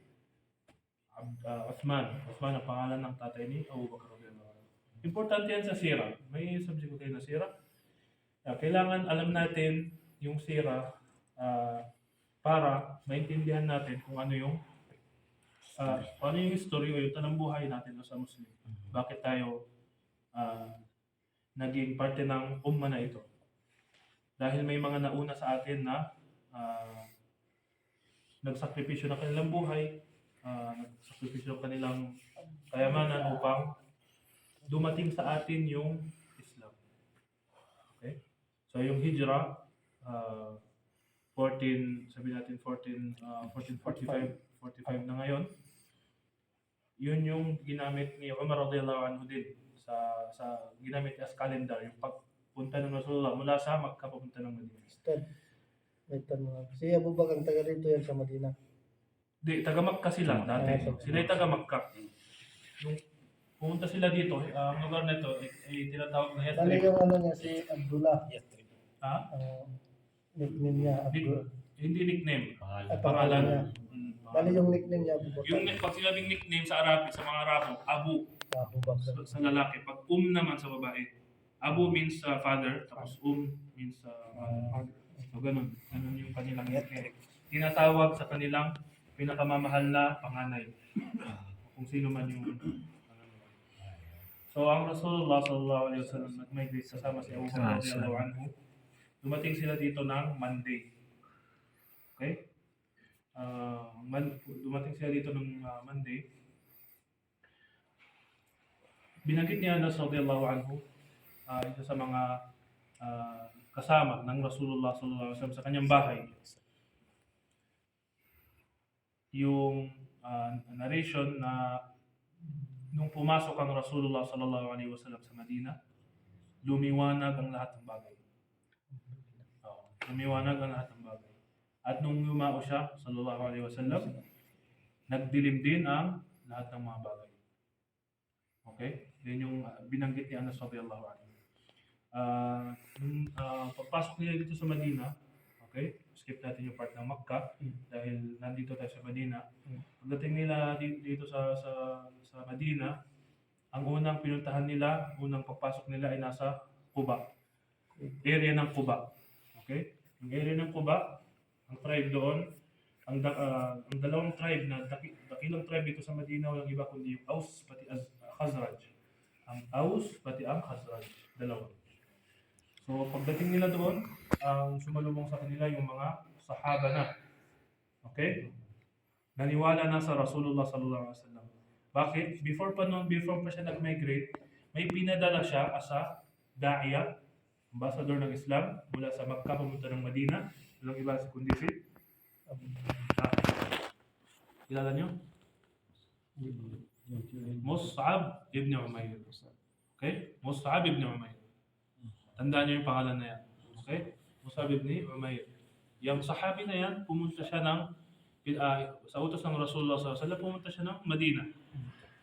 Uthman. Uthman ang pangalan ng tatay ni Abu Bakar. Importante yan sa sira. May subject ko kayo na sira. Kailangan alam natin yung sira para maintindihan natin kung ano yung history o yung tanambuhay natin sa Muslim. Bakit tayo naging parte ng umma na ito? Dahil may mga nauna sa atin na nagsakripisyo ng kanilang buhay, nagsakripisyo ng kanilang kayamanan upang dumating sa atin yung Islam. Okay? So yung hijrah, 1445 na ngayon, yun yung ginamit ni Umar radiyallahu anhu din sa ginamit as calendar, yung pagpunta ng Rasulullah mula sa Makkah papunta ng Madina. Ustad, may tanong. Si Abu Bakar taga rito yan sa Madina. Di, taga Makkah sila dati. Sila ay taga Makkah. Nung pumunta sila dito, ang lugar na ito ay tinatawag na Ano Yathrib. yung ano niya, si Abdullah? Ha? Nickname niya, Abdullah. Hindi nickname. At Pangalan. niya. Bali yung nickname niya, Abu Bakar. Yung pag sinabing nickname sa Arabic, sa mga Arabo, Abu Abu Bakar. sa lalaki. Pag naman sa babae. Abu means father, tapos means mother. So ganun. Ganun yung kanilang nickname. Tinatawag sa kanilang pinakamamahal na panganay. Kung sino man yung So ang Rasulullah sallallahu alaihi wasallam nag-migrate kasama si Abu Bakar radhiyallahu anhu. Dumating sila dito ng Monday. Okay? Dumating sila dito ng Monday. Binanggit ni Anas radhiyallahu anhu, isa sa mga kasama ng Rasulullah sallallahu alaihi wasallam sa kanyang bahay. Yung narration na nung pumasok ang Rasulullah sallallahu alaihi wasallam sa Madina, lumiwanag ang lahat ng bagay. Lumiwanag ang lahat ng bagay. At nung yumao siya sallallahu alaihi wasallam, nagdilim din ang lahat ng mga bagay. Okay? Yan yung binanggit ni Anas radhiyallahu anhu. Pagpasok nila dito sa Madina, okay? Skip natin yung part ng Makkah dahil nandito tayo sa Madina. Pagdating nila dito sa Madina, ang unang pinuntahan nila, unang pagpasok nila ay nasa Quba. Area ng Quba. Okay? Yung area ng Quba, ang tribe doon, ang dalawang tribe na dakilang tribe dito sa Madina, walang iba kundi yung Aus pati Khazraj. Ang Aus pati ang Khazraj. Dalawa. So pagdating nila doon, ang sumalubong sa kanila yung mga sahaba na. Okay? Naniwala na sa Rasulullah sallallahu alaihi wasallam. Bakit? Before pa siya nag-migrate, may pinadala siya as a da'iya, ambassador ng Islam mula sa Makkah pumunta ng Madina. Walang iba si kundi si kilala niyo? Mus'ab ibn Umayr. Okay? Mus'ab ibn Umayr. Tandaan niyo yung pangalan na yan. Okay? Mus'ab ibn Umayr. Yung sahabi na yan, pumunta siya sa utos ng Rasulullah SAW, pumunta siya ng Madina.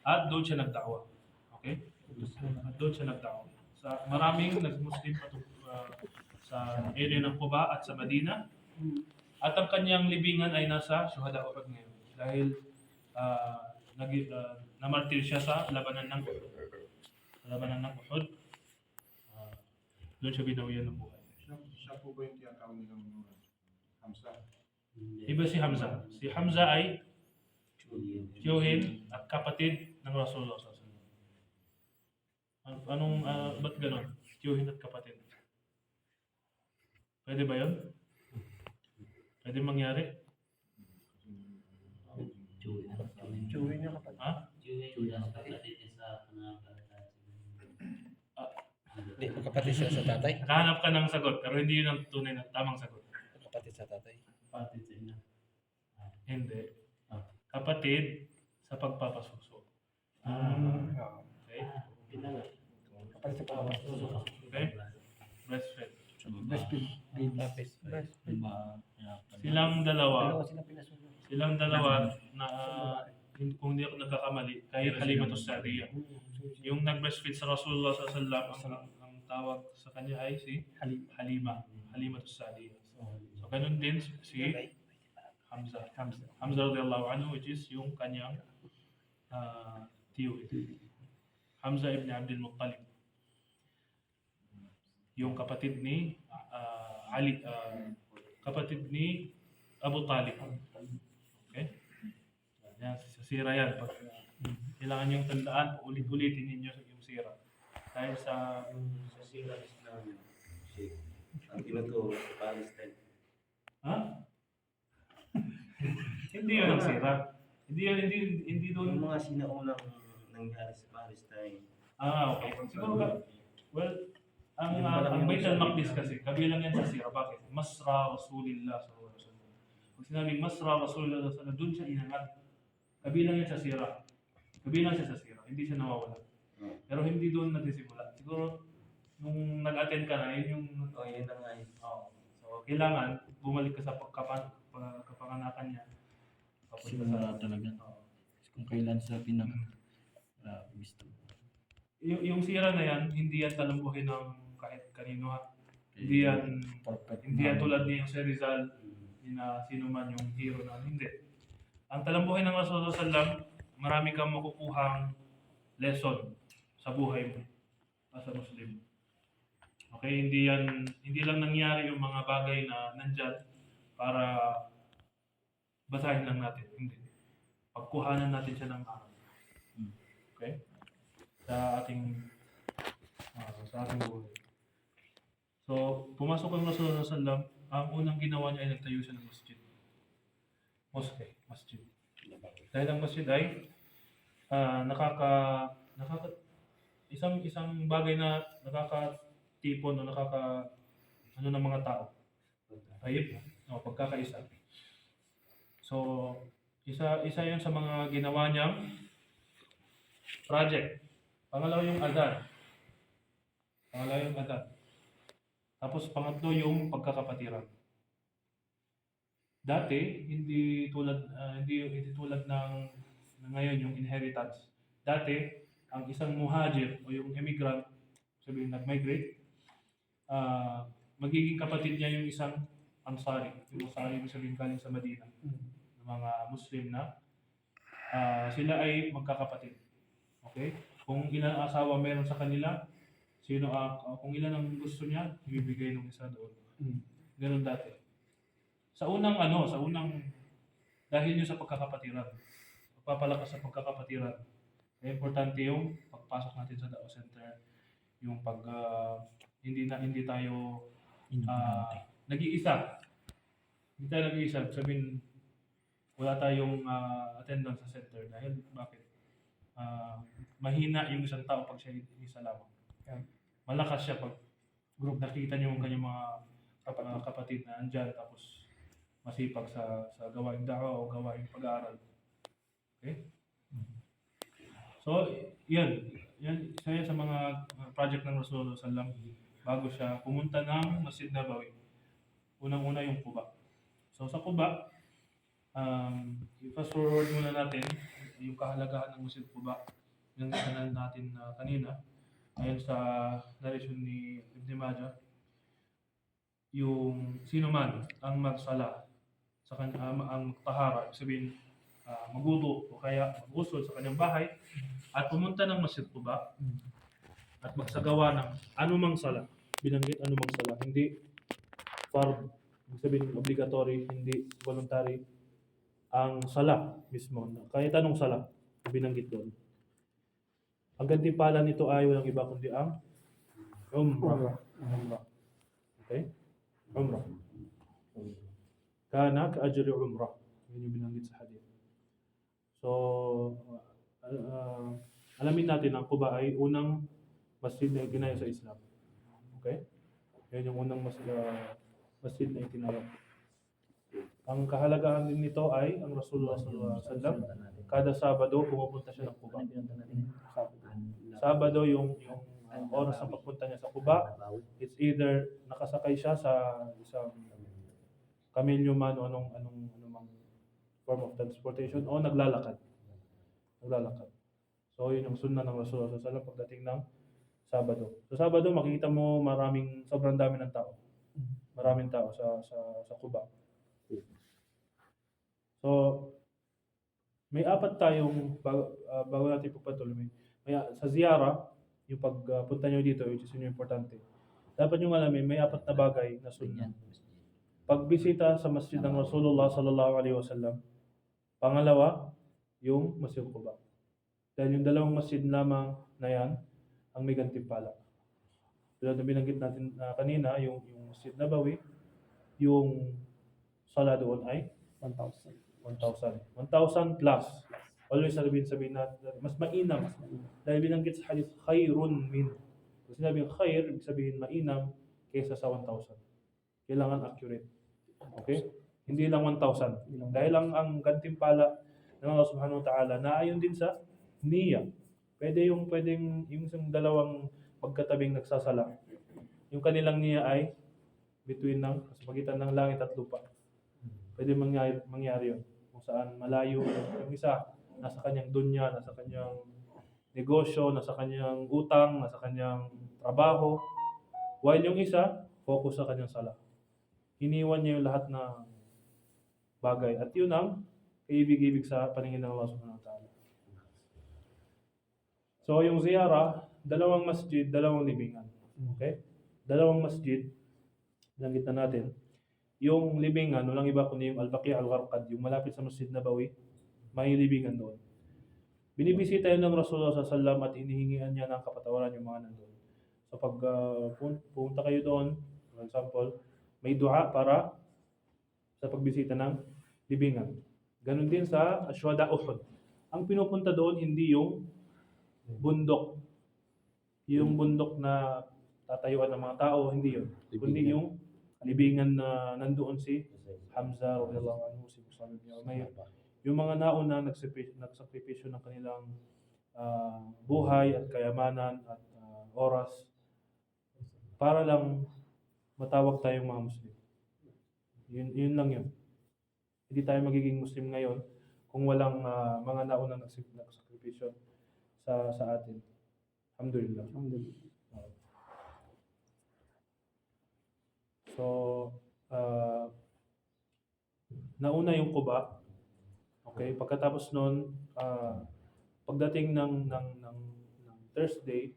At doon siya nagda'wa. Okay? At doon siya nagda'wa. Maraming nag-Muslim sa area ng Quba at sa Madina. At ang kanyang libingan ay nasa Shuhada Uhud ngayon. Dahil namartir siya sa labanan ng Uhud. Doon siya binawian ng buhay. Siya po ba yung tinatawag nilang Hamza? Iba si Hamza. Si Hamza ay tiyuhin at kapatid ng Rasulullah SAW. Ba't ganon? Tiyuhin at kapatid. Pwede ba yun? Pwede mangyari? Chewy niya kapatid. Ha? Hindi, magkapatid siya sa tatay. Nakahanap ka ng sagot, pero hindi yun ang tunay na tamang sagot. Magkapatid sa tatay. Kapatid sa ina. Hindi. Kapatid sa pagpapasuso. Okay? Kapatid sa pagkakasuso. Okay? Breastfed. Sa baba. Breastfeed. Silang dalawa, Dalawa sila pinasunod. silang dalawa na kung hindi ako nagkakamali, kay Halimatus Sa'diyah. Yung nag-breastfeed sa Rasulullah sallallahu alaihi wasallam, ang tawag sa kanya ay si Halimatus Sa'diyah. So ganun din si Hamza radiyallahu anhu, which is yung kanyang tiyo. Hamza ibn Abdul Muttalib. Yung kapatid ni Ali, kapatid ni Abu Talib. Okay? Yan, sa sira yan. Pag kailangan yung tandaan, ulit-ulitin ninyo yung sira. Dahil sa Sa sira Islam, ang tinuturo sa Palestine. ha? Hindi yun ang sira. Hindi doon. Yung mga sinaunang nangyari sa Palestine. Okay. Siguro ka, well, ang Bait al-Maqdis kasi, kabilang yan sa sira. Bakit? Masra Rasulillah sallallahu alaihi wasallam. Pag sinabing Masra Rasulillah sallallahu alaihi wasallam, doon siya inangat. Kabilang yan sa sira. Kabilang siya sa sira. Hindi siya nawawala. Pero hindi doon nagsisimula. Siguro, nung nag-attend ka na, yun yung... Yun na nga yun. So, kailangan bumalik ka sa kapanganakan niya. Simula talaga. Kung kailan sa gusto. Yung sira na yan, hindi yan talambuhin ng kahit kanino ha. Hindi yan, Perfect. hindi yan tulad ni Jose Rizal, ni na sino man yung hero na hindi. Ang talambuhin ng Rasulullah sallam, marami kang makukuhang lesson sa buhay mo as a Muslim. Okay, hindi lang nangyari yung mga bagay na nandyan para basahin lang natin. Hindi. Pagkuhanan natin siya ng aral. Okay? Sa ating buhay. So, pumasok ang Rasulullah sallam, ang unang ginawa niya ay nagtayo siya ng masjid. Masjid. Dahil ang masjid ay isang bagay na nakakatipon o ng mga tao. Ayip, pagkakaisa. So, isa 'yon sa mga ginawa niyang project. Pangalawa yung adhan. Tapos pangatlo yung pagkakapatiran. Dati hindi tulad ng ngayon yung inheritance. Dati ang isang muhajir o yung immigrant, sabihin nag-migrate, magiging kapatid niya yung isang Ansari. Yung Ansari, sabihin galing sa Madina, ng mga Muslim na sila ay magkakapatid. Okay? Kung ilan ang asawa meron sa kanila, kung ilan ang gusto niya, ibibigay ng isa doon. Ganun dati. Sa unang dahil yun sa pagkakapatiran, pagpapalakas sa pagkakapatiran, kaya importante yung pagpasok natin sa Dao Center, yung hindi tayo nag-iisa. Hindi tayo nag-iisa. Sabihin, wala tayong attendance sa center dahil bakit? Mahina yung isang tao pag siya isa lamang. Malakas siya pag group nakita niyo yung kanyang mga kapatid na andyan tapos masipag sa gawaing da'wa o gawaing pag-aaral. Okay? So, yan isa sa mga project ng Rasulullah sallam bago siya pumunta ng Masjid Nabawi. Unang-una yung Quba. So sa Quba, i-fast forward muna natin yung kahalagahan ng Masjid Quba. Yung kanan natin kanina. Ayon sa narration ni Ibn Majah, yung sino man ang magsala sa ang tahara, sabihin magudo o kaya mag-usul sa kanyang bahay at pumunta ng Masjid Quba at magsagawa ng anumang sala. Binanggit anumang sala, hindi fard, sabihin obligatory, hindi voluntary. Ang sala mismo, kahit anong sala, binanggit doon. Ang gantimpala nito ay walang iba kundi ang Umrah. Okay? Umrah. Kana ka-ajri Umrah. Yun yung binanggit sa hadith. So, alamin natin ang Quba ay unang masjid na itinayo sa Islam. Okay? Yan yung unang masjid na itinayo. Ang kahalagahan din nito ay ang Rasulullah sallallahu alaihi wasallam kada Sabado pumupunta siya ng Quba. Sabado yung oras ng pagpunta niya sa Quba, it's either nakasakay siya sa isang kamilyo man o anong form of transportation o naglalakad. So yun yung sunna ng Rasulullah sallallahu alaihi wasallam pagdating ng Sabado. So Sabado makikita mo sobrang dami ng tao. Maraming tao sa Quba. So may apat tayong bago natin pagpatuloy. Sa ziyara, yung pagpunta nyo dito, which is yung importante. Dapat nyo alamin, may apat na bagay na sunna. Pagbisita sa masjid ng Rasulullah sallallahu alaihi wasallam. Pangalawa, yung Masjid Quba. Dahil yung dalawang masjid lamang na yan, ang may gantimpala. Tulad na binanggit natin kanina, yung Masjid Nabawi, yung sala doon ay 1,000 plus. Always sabihin natin, mas mainam. Dahil binanggit sa hadith, khairun min. Kung sinabing khair, ibig sabihin mainam kaysa sa 1,000. Kailangan accurate. Okay? Hindi lang 1,000. Dahil ang gantimpala ng Allah subhanahu wa ta'ala na ayon din sa niyya. Pwedeng yung isang dalawang magkatabing nagsasala. Yung kanilang niyya ay sa pagitan ng langit at lupa. Pwede mangyari yun. Kung saan malayo yung isa, nasa kanyang dunya, nasa kanyang negosyo, nasa kanyang utang, nasa kanyang trabaho. While yung isa, focus sa kanyang sala. Iniwan niya yung lahat ng bagay. At yun ang kaibig-ibig sa paningin ng Allah subhanahu wa ta'ala. So yung ziyara, dalawang masjid, dalawang libingan. Okay? Dalawang masjid, langgit na natin. Yung libingan, walang iba kundi yung Al-Baqi' Al-Gharqad, yung malapit sa Masjid Nabawi, may libingan doon. Binibisita yun ng Rasulullah SAW at inihingian niya ng kapatawaran yung mga nandun. So pag pumunta kayo doon, for example, may dua para sa pagbisita ng libingan. Ganon din sa Ashwada Uhud. Ang pinupunta doon hindi yung bundok. Yung bundok na tatayuan ng mga tao, hindi yun. Kundi yung libingan na nandoon si Hamza radhiyallahu anhu, si Mus'ab ibn Umayr. Yung mga nauna nagsakripisyo ng kanilang buhay at kayamanan at oras para lang matawag tayong mga Muslim. Yun lang yun. Hindi tayo magiging Muslim ngayon kung walang mga nauna nagsakripisyo sa atin. Alhamdulillah. So, nauna yung Quba. Okay, pagkatapos nun, pagdating ng Thursday,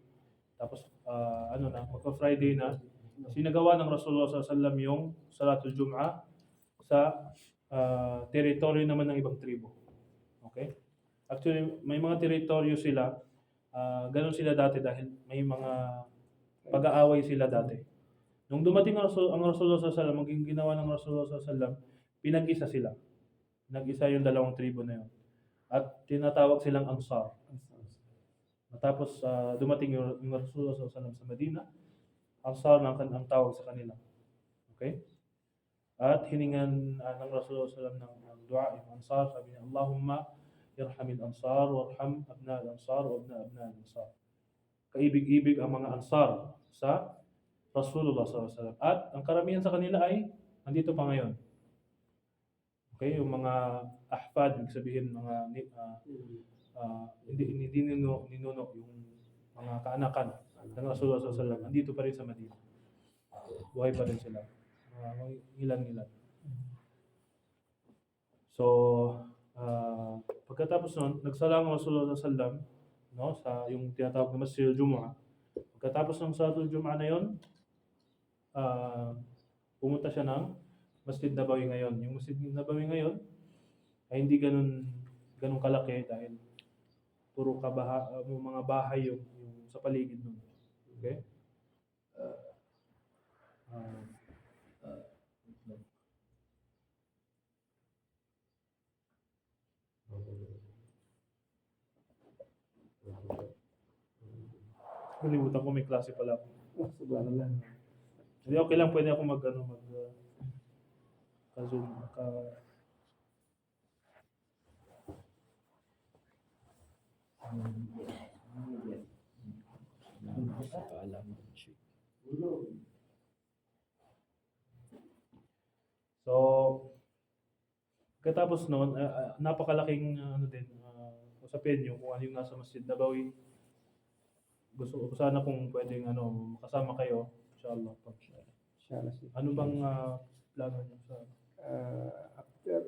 tapos magpa-Friday na, sinagawa ng Rasulullah SAW yung Salatul Jum'ah sa teritoryo naman ng ibang tribo. Okay? Actually, may mga teritoryo sila, ganun sila dati dahil may mga pag-aaway sila dati. Nung dumating ang Rasulullah SAW, maging ginawa ng Rasulullah SAW, pinag-isa sila. Pinag-isa yung dalawang tribo na yun. At tinatawag silang Ansar. Matapos dumating yung Rasulullah SAW sa Medina, Ansar ang tawag sa kanila. Okay? At hiningan ng Rasulullah SAW ng dua yung Ansar. Sabi niya, Allahumma irhamil Ansar, warham abna al-Ansar, wa abna al-Ansar. Kaibig-ibig ang mga Ansar sa Rasulullah SAW. At ang karamihan sa kanila ay nandito pa ngayon. Okay, yung mga ahfad, ibig sabihin mga hindi ninuno yung mga kaanakan ng Rasulullah SAW, nandito pa rin sa Madina. Buhay pa rin sila. Ilan-ilan. So, pagkatapos nun, nagsala ang Rasulullah SAW sa yung tinatawag na Masjid al-Jumu'ah. Pagkatapos ng Salatul Jumu'ah na yun, pumunta siya ng Masjid Nabawi ngayon. Yung Masjid Nabawi ngayon ay hindi ganun kalaki dahil puro mga bahay yung sa paligid nun. Okay? Kalimutan ko may klase pala ako. Hindi, okay lang, pwede ako mag-zoom, So, katapos noon, napakalaking usapin yung kung ano yung nasa Masjid Nabawi. Gusto ko sana kung pwedeng makasama kayo, inshallah. Ano bang plano niyo sa... After,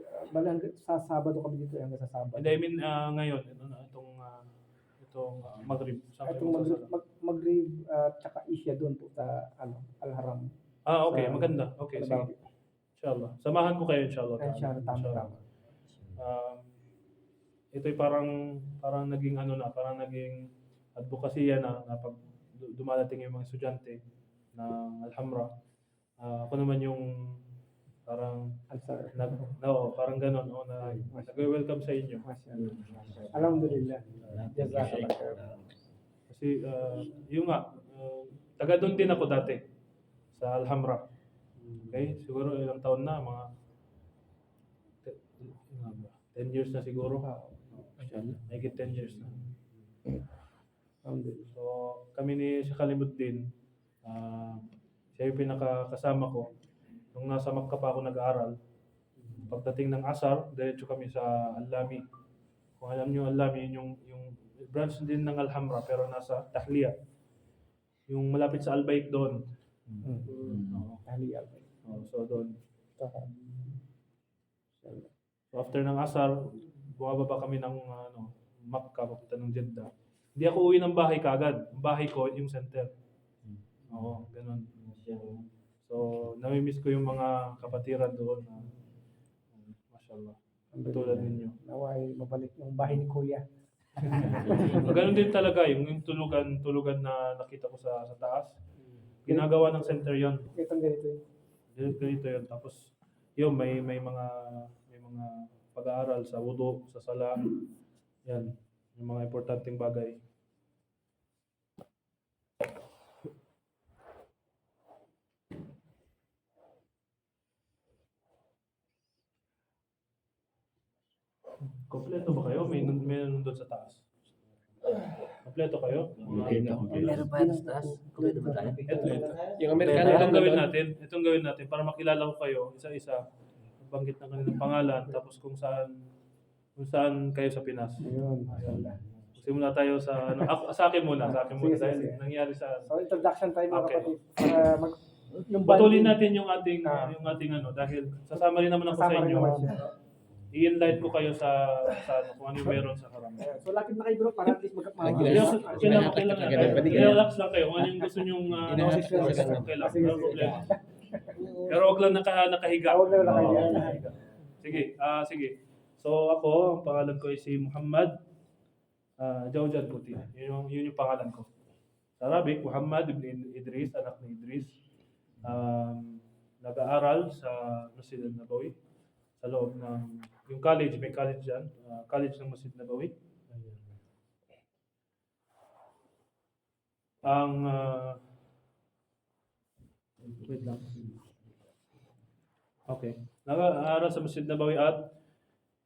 sa Sabado kami dito, hanggang sa Sabado. Hindi, I mean, ngayon, itong Maghrib. Saan kayo magsasala? Maghrib, tsaka Isya doon po sa Al-Haram. Okay, sa- maganda. Okay, sa sige. Nabawi. Inshallah. Samahan ko kayo, inshallah. Inshallah, tama. Ito'y parang naging parang naging advokasya na pag dumadating yung mga estudyante ng Alhamra. Ako naman yung parang Answer. parang gano'n nag-welcome sa inyo. Alhamdulillah. Jazakallah. Kasi yung taga doon din ako dati sa Alhamra. Okay? Siguro ilang taon na, mga 10 years na siguro. Mahigit 10 years na. So, kami ni Sheikh Alimuddin, siya yung pinakakasama ko. Nung nasa Makkah pa ako nag-aaral, pagdating ng Asar, diretso kami sa Al-Lami. Kung alam niyo Al-Lami, yung branch din ng Al-Hamra pero nasa Tahliya. Yung malapit sa Al-Bayt doon. So doon. So after ng Asar, bumababa kami ng Makkah papunta ng Jeddah. Hindi ako uwi ng bahay kagad. Ang bahay ko yung center. Oo, ganun. So nami-miss ko yung mga kapatiran doon. Mashallah. Tulad ninyo. Naway mabalik yung bahay ni Kuya. Ganun din talaga yung tulugan na nakita ko sa taas. Ginagawa ng center 'yon. Itong ganito. Ganito 'yon. Tapos yun may mga pag-aaral sa wudu, sa sala. Yan, yung mga importanteng bagay. Kompleto ba kayo? May nandun sa taas. Kompleto kayo? Meron pa yan sa taas. Kumpleto ba tayo? Ito. Yung Amerikano itong gawin natin para makilala ko kayo isa-isa. Banggit ng kanilang pangalan tapos kung saan kayo sa Pinas. Ayun. Simula tayo sa sa akin muna Sige, dahil sige. nangyari sa So introduction tayo mga Okay. kapatid. Para yung patuloy bonding. natin yung ating dahil sasama rin naman ako sa Kasama rin inyo. naman siya. I-invite ko kayo sa kung ano yung meron sa Haram. Ayun. So lapit na kayo bro para at least Kailangan relax lang kayo. Kung ano yung gusto nyong okay lang. Sige, No sige. problema. Pero wag lang nakahiga. Huwag na nakahiga. Sige, sige. So ako, ang pangalan ko ay si Muhammad Jawjad Puti. Yun yung pangalan ko. Sa Arabic, Muhammad ibn Idris, anak ni Idris. Nag-aaral sa Masjid Nabawi. Sa loob ng yung college, may college dyan. College ng Masjid Nabawi. Wait lang. Okay. Nag-aaral sa Masjid Nabawi at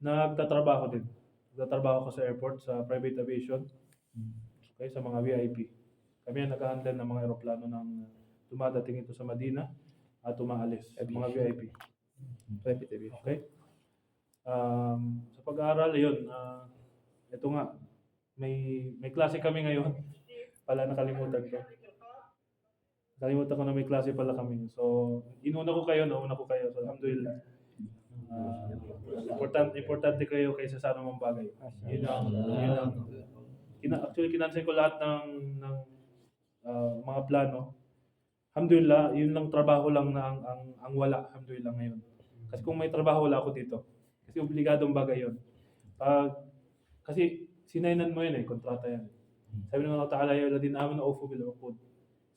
nagtatrabaho din. Nagtatrabaho ko sa airport, sa private aviation. Okay, sa mga VIP. Kami ang nag-handle ng mga aeroplano ng dumadating ito sa Madina at umaalis. Mga VIP. Private aviation. Okay? Sa pag-aaral, yun. Ito nga. May klase kami ngayon. Pala nakalimutan ko. Nakalimutan ko na may klase pala kami. So, nauna ko kayo. So, alhamdulillah. Importante kayo kaysa sa anumang bagay. Yun ang actually kinansay ko lahat ng mga plano. Alhamdulillah, yun lang trabaho lang na ang wala. Alhamdulillah ngayon. Kasi kung may trabaho wala ako dito. Kasi obligadong bagay yun. Kasi sinainan mo yun kontrata yan. Sabi ng Allah Ta'ala, ya alladhina amanu awfu bil uqud.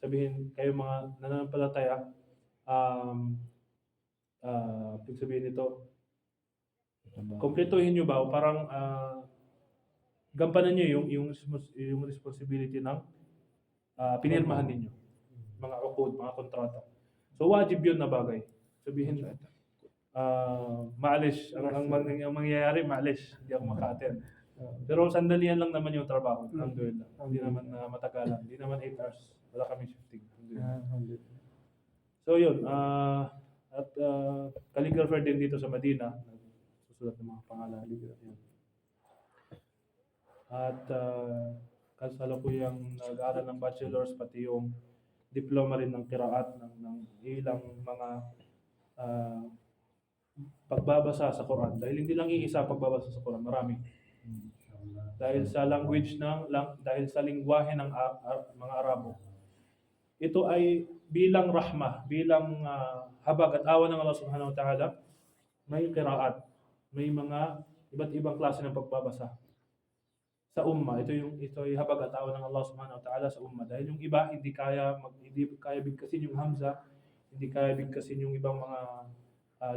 Sabihin kayo mga nananampalataya, sabihin nito, kumpletuhin nyo ba? Parang gampanan nyo yung responsibility ng pinirmahan ninyo. Mga uqud, mga kontrata. So wajib yun na bagay. Sabihin, maalis. Ang mangyayari, maalis. Hindi ako maka-attend. Pero sandalian lang naman yung trabaho. Alhamdulillah. Hindi naman matagalan. Hindi naman 8 hours. Wala kami shifting. Alhamdulillah. So yun, at calligrapher din dito sa Madina, susulat ng mga pangalan. Yun. At kasalukuyang nag-aaral ng bachelor's, pati yung diploma rin ng qiraat ng ilang mga ah, pagbabasa sa Quran. Dahil hindi lang iisa pagbabasa sa Quran, marami. Dahil sa language dahil sa lingwahe ng mga Arabo. Ito ay bilang rahmah, bilang habag at awa ng Allah Subhanahu wa Ta'ala, may qiraat, may mga iba't ibang klase ng pagbabasa sa umma. Ito ay habag at awa ng Allah Subhanahu wa Ta'ala sa umma. Dahil yung iba hindi kaya bigkasin yung hamza, hindi kaya bigkasin yung ibang mga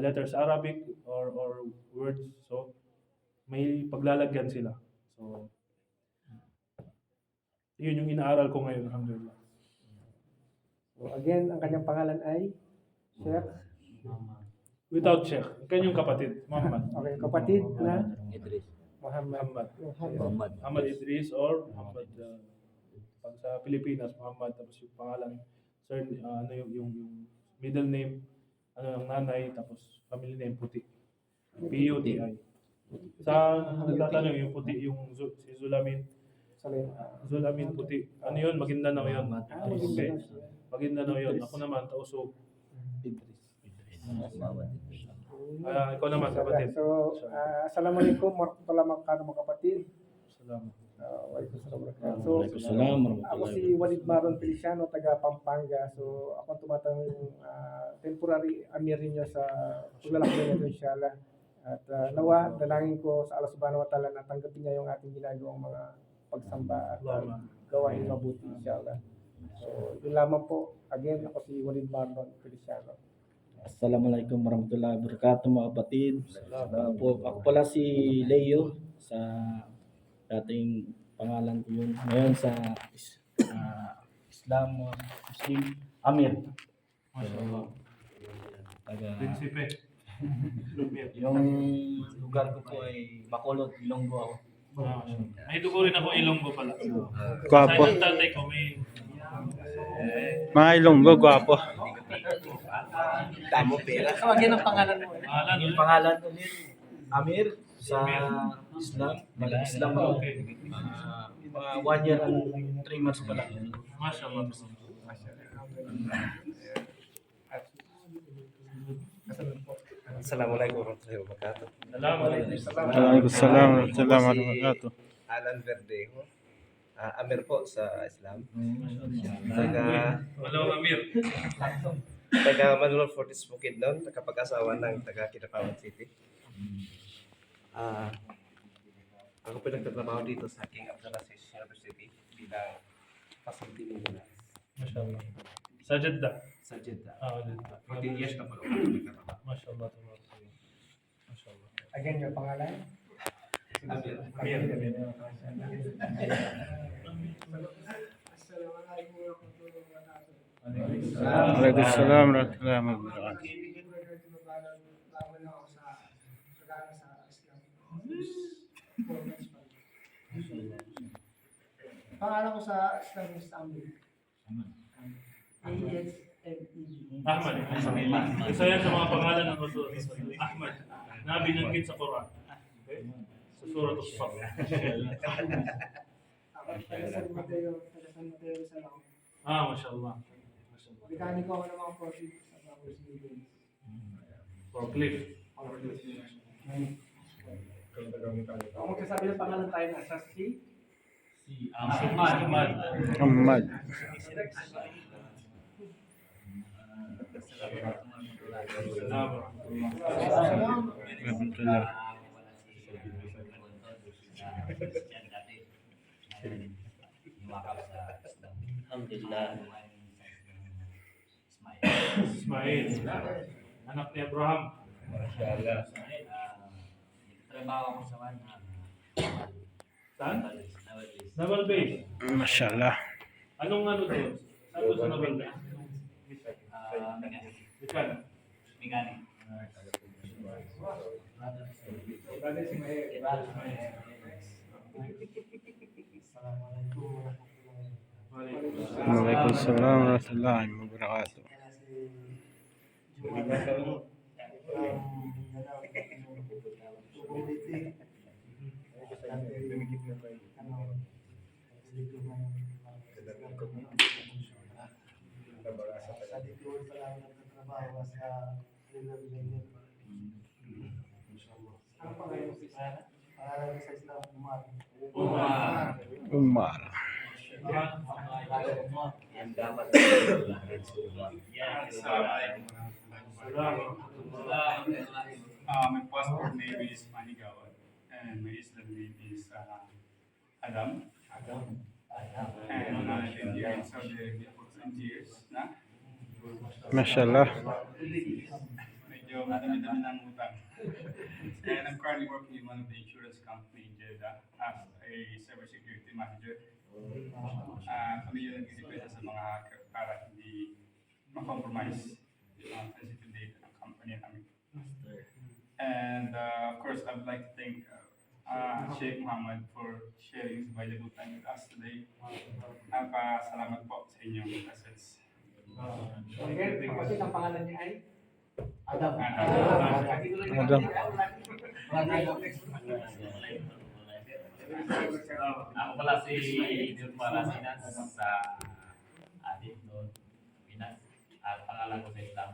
letters sa Arabic or words. So may paglalagyan sila. So yun yung inaaral ko ngayon, alhamdulillah. So again, ang kanyang pangalan ay Sheikh. Without Sheikh, kanyang kapatid, Muhammad. Okay, kapatid na Idris. Muhammad. Muhammad Idris or Muhammad pag sa Pilipinas Muhammad, tapos yung pangalan ano yung middle name ano ng nanay, tapos family name Puti. PUTI. Sa nagtatanong yung Puti, si Zulamin Puti. Ano yun? Maguindanao yun. Okay. Maguindanao yun. Ako naman Tausug. Ikaw naman kapatid. So, assalamualaikum warahmatullahi wabarakatuh mga kapatid. Salamat. Waalaikumsalam Waalaikumsalam warahmatullahi. Ako si Walid Maron Feliciano, taga Pampanga. So, ako tumatanging temporary amir ninyo sa paglalakbay nito inshallah. At nawa, dalangin ko sa Allah Subhanahu wa Ta'ala na tanggapin niya yung ating ginagawang mga pagsamba at gawain mabuti inshallah. So, yun lamang po. Again, ako si Walid Maron Feliciano. Assalamualaikum warahmatullahi wabarakatuh mga kapatid. Ako pala si Leo, sa dating pangalan ko yun. Ngayon sa Islam, Muslim, Amir. Mashallah. Prinsipe. Yung lugar ko po ay Bacolod, Ilonggo ako. May dugo rin ako Ilonggo pala. Gwapo. Sa tatay ko may Mga Ilonggo, gwapo. Damo pera. Tawagin ang pangalan mo. pangalan. Yung pangalan ko din, Amir, sa Islam. Nag-Islam ako. Okay. Mga 1 year and 3 months pa lang. Mashallah. Assalamualaikum warahmatullahi wabarakatuh. Salamat. Waalaikumsalam warahmatullahi wabarakatuh. Alan Verdejo. Amir po sa Islam. Taga Walang Amir. Manuel Fortis Bukidnon, nakapag-asawa ng taga Kidapawan City. Ako pinagtatrabaho dito sa King Abdulaziz University bilang faculty member Mashallah. Sa Jeddah. sa Jeddah. Jeddah. 14 years na po ako nagtatrabaho. Mashallah. Mashallah. Again, yung pangalan? Amir. Amir. Waalaikumsalam warahmatullahi wabarakatuh. Pangalan ko sa Islam is Ahmed. Ahmad. Isa yan sa mga pangalan ng Rasul. Ahmad. Na binanggit sa Quran. Okay? Sa Surah As-Saff. Taga San Mateo sa Lao. Mashallah. Mekaniko ako ng mga project sa mga Muslim. Forklift. Kung magkasabi ng pangalan tayo na sa Ahmad. Muhammad. Warahmatullahi. Alhamdulillah. Ismail. Anak ni Abraham. Trabaho ko sa Saan? Naval Base. Masyaallah. Anong ano doon? Saan doon sa Naval Base? Ikan. Waalaikumsalam warahmatullahi wabarakatuh. Sa dito pa lang nagtatrabaho sa trailer level. Ano pa ngayon si Sana? Para sa Islam, Umar. Umar. My passport name is Manigawan and my Islam name is Adam. And I've been here in Saudi Arabia for 20 years na. Mashallah. Medyo madami-dami ng utang. And I'm currently working in one of the insurance company in Jeddah as a cybersecurity manager. Kami yung nag-depensa sa mga hacker para hindi ma-compromise yung sensitive data ng company namin. And of course, I would like to thank Sheikh Muhammad for sharing his valuable time with us today. Salamat po sa inyong presence. Okay, kapatid, ang pangalan niya ay? Adam. Adam. Ako pala si Nirmala Sinas sa adik doon, Pinas. At pangalan ko sa Islam,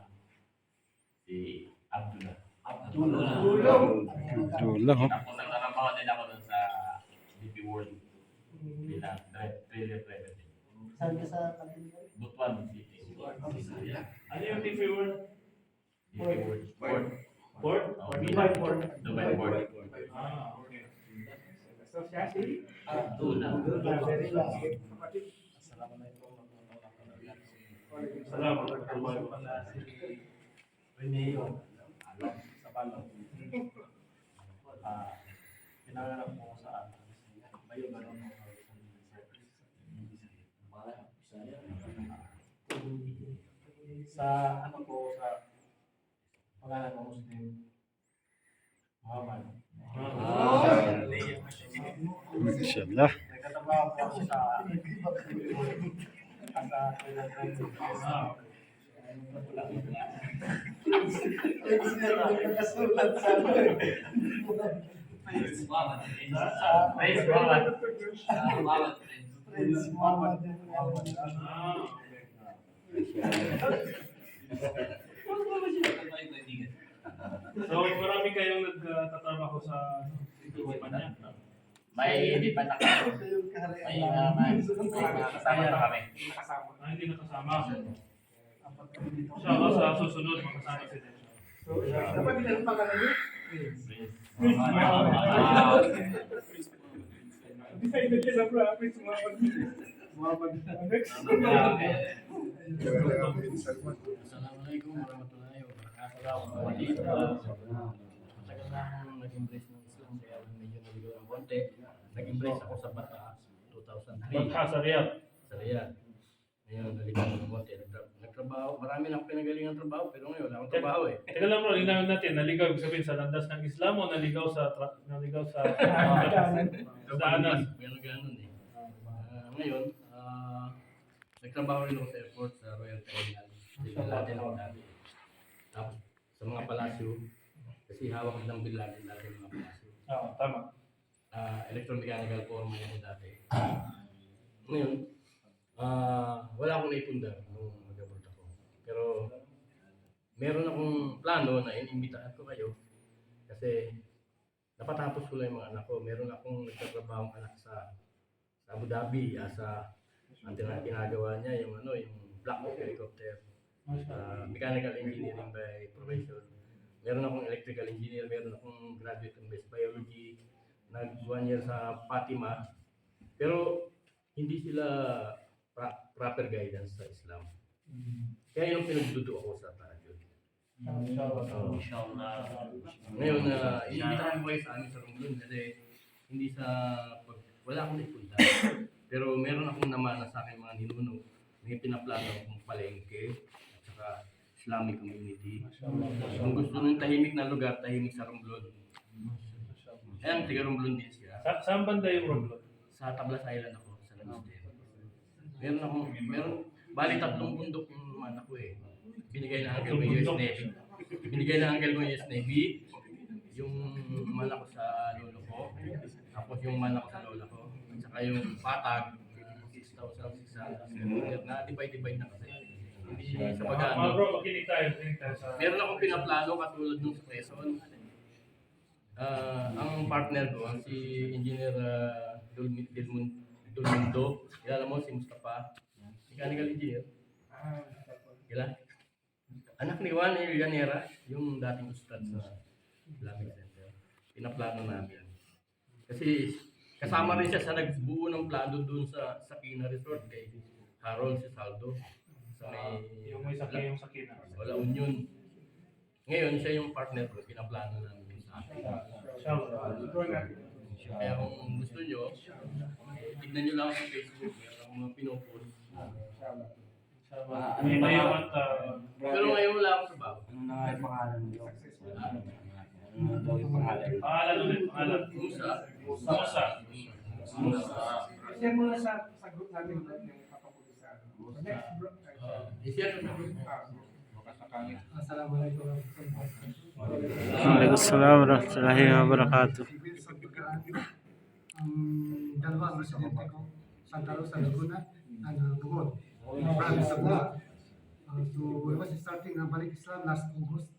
si Abdullah. Abdullah. Tapos nagtatrabaho din ako doon sa DP World bilang trailer driver din. Saan ka sa kanila? Butuan City. Ano yung DP World? DP World. Port. Port? Oh, Dubai Port? Dubai Port. Ah, okay. So siya si? Abdullah. Very last. Kapatid. Salamat. Sa Palong. Pinangarap ko sa Bayo Ganon. Sa ano po sa pangalan ng Muslim Muhammad. Mashallah. Nagtatrabaho po ako sa Nakasulat sa Praise God. Praise God. Prince Muhammad. Ah, so marami kayong nagtatrabaho sa kumpanya? May hindi pa nakasama. May mga kasama na kami. Nakasama. Hindi nakasama. Inshallah sa susunod makasama sila. So, kapatid, ang pangalan niya? Decided niya sa Prince Muhammad. Next. Assalamualaikum warahmatullahi wabarakatuh. Matagal na akong nag-embrace ng Islam kaya medyo naligaw ng konti. Nag-embrace ako sa Bata 2003 Batha sa Riyadh. sa Riyadh. Ngayon naligaw ng konti. Nagtrabaho. Marami na akong pinagalingan trabaho pero ngayon wala akong trabaho eh. Teka lang bro, linawin natin, naligaw ibig sabihin sa landas ng Islam o naligaw sa daanan? Meron ganun eh. Ngayon, nagtrabaho rin ako sa airport sa Royal Terminal. Dito natin ako dati. Tapos sa mga palasyo, kasi hawak ng Bin Laden dati mga palasyo. Oo, tama. Electromechanical foreman ako dati. Ngayon, wala akong naipundar nung mag-abroad ako. Pero meron akong plano na inimbitahan ko kayo kasi napatapos ko lang yung mga anak ko. Meron akong nagtatrabaho anak sa Abu Dhabi. Ang ginagawa niya yung Black Hawk helicopter. Mechanical engineering by profession. Meron akong electrical engineer, meron akong graduate in best biology. Nag 1 year sa Fatima. Pero hindi sila proper guidance sa Islam. Kaya yung pinagdududo ako sa Tajud. Inshallah. Ngayon, inimbitahan ko kayo sa amin sa Romblon kasi hindi wala akong naipunta. Pero meron akong namana sa akin mga ninuno. May pinaplano akong palengke at saka Islamic community. Kung gusto ng tahimik na lugar, tahimik sa Romblon. Ayan, tiga Romblon din siya. Saan banda yung Romblon? Sa Tablas Island ako, sa Lagos. bali 3 bundok yung mana ko eh. Binigay na uncle ko yung US Navy. Binigay na uncle ko yung US Navy. Yung mana ko sa lolo ko. Tapos yung mana ko sa lola ko. Saka yung patag, 6,600. Na divide na kasi. Hindi sa pag-ano. Bro, makinig tayo sa... Meron akong pinaplano katulad nung sa Quezon. Ang partner ko, si Engineer Dulmundo, kilala mo si Mustafa, mechanical engineer. Kila? Anak ni Juan Ilganera, yung dating ustad sa Islamic Center. Pinaplano namin. Kasi kasama rin siya sa nagbuo ng plano dun sa Sakina Resort kay Harold Saldo. Sa Yung may sakina, yung sakina. Wala Union. Ngayon, siya yung partner ko, pinaplano namin sa akin. Kaya kung gusto nyo, tignan nyo lang sa Facebook, meron akong mga pinopost. Pero ngayon wala ako sa bago. Ano na nga yung pangalan nyo? Ano daw yung pangalan? Pangalan ulit, pangalan. Musa. Share mo na sa group natin yung papapulis sa next group. I-share ko sa Assalamualaikum. Waalaikumsalam warahmatullahi wabarakatuh. Ang dalawang residente ko, Santa Rosa, Laguna, and Bugod, province of Bugod. So, I was starting Balik Islam last August.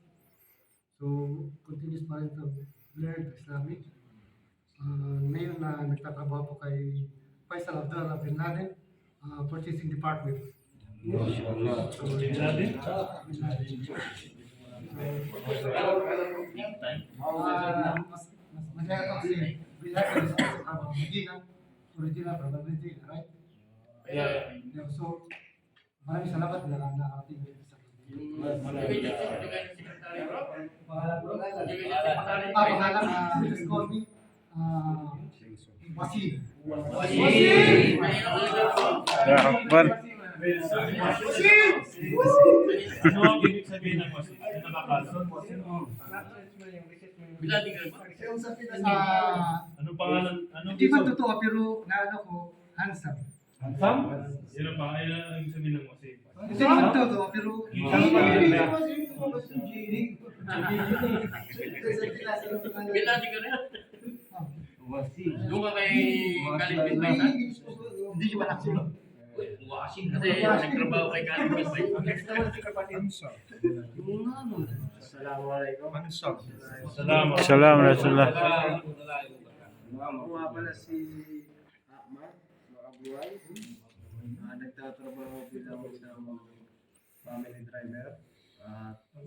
So, continuous pa rin ito, Blair Islamic. Ngayon na nagtatrabaho po kay Faisal Abdullah bin Laden, Purchasing Department. Mas masaya ko kasi we have a response from original probability, right? Yeah. Yeah, so, maraming salamat na nakarating dito sa pangalan, just call me, Wasim. Ya Akbar. Ano ang ibig sabihin ng wasit? Ano nakakala? Anong pangalan? Hindi man totoo, pero naano ko, handsome. Yun ang pangalan ang ibig sabihin ng wasit. Hindi man totoo, pero Bilati ka rin. Doon ka kay Kalipit ba isa? hindi ko anak sila. Washing kasi nagtrabaho kay Kalipit ba isa? Salamat. Salam Rasulullah. Ako nga pala si Ahmad Makabuhay. Nagtatrabaho bilang isang family driver.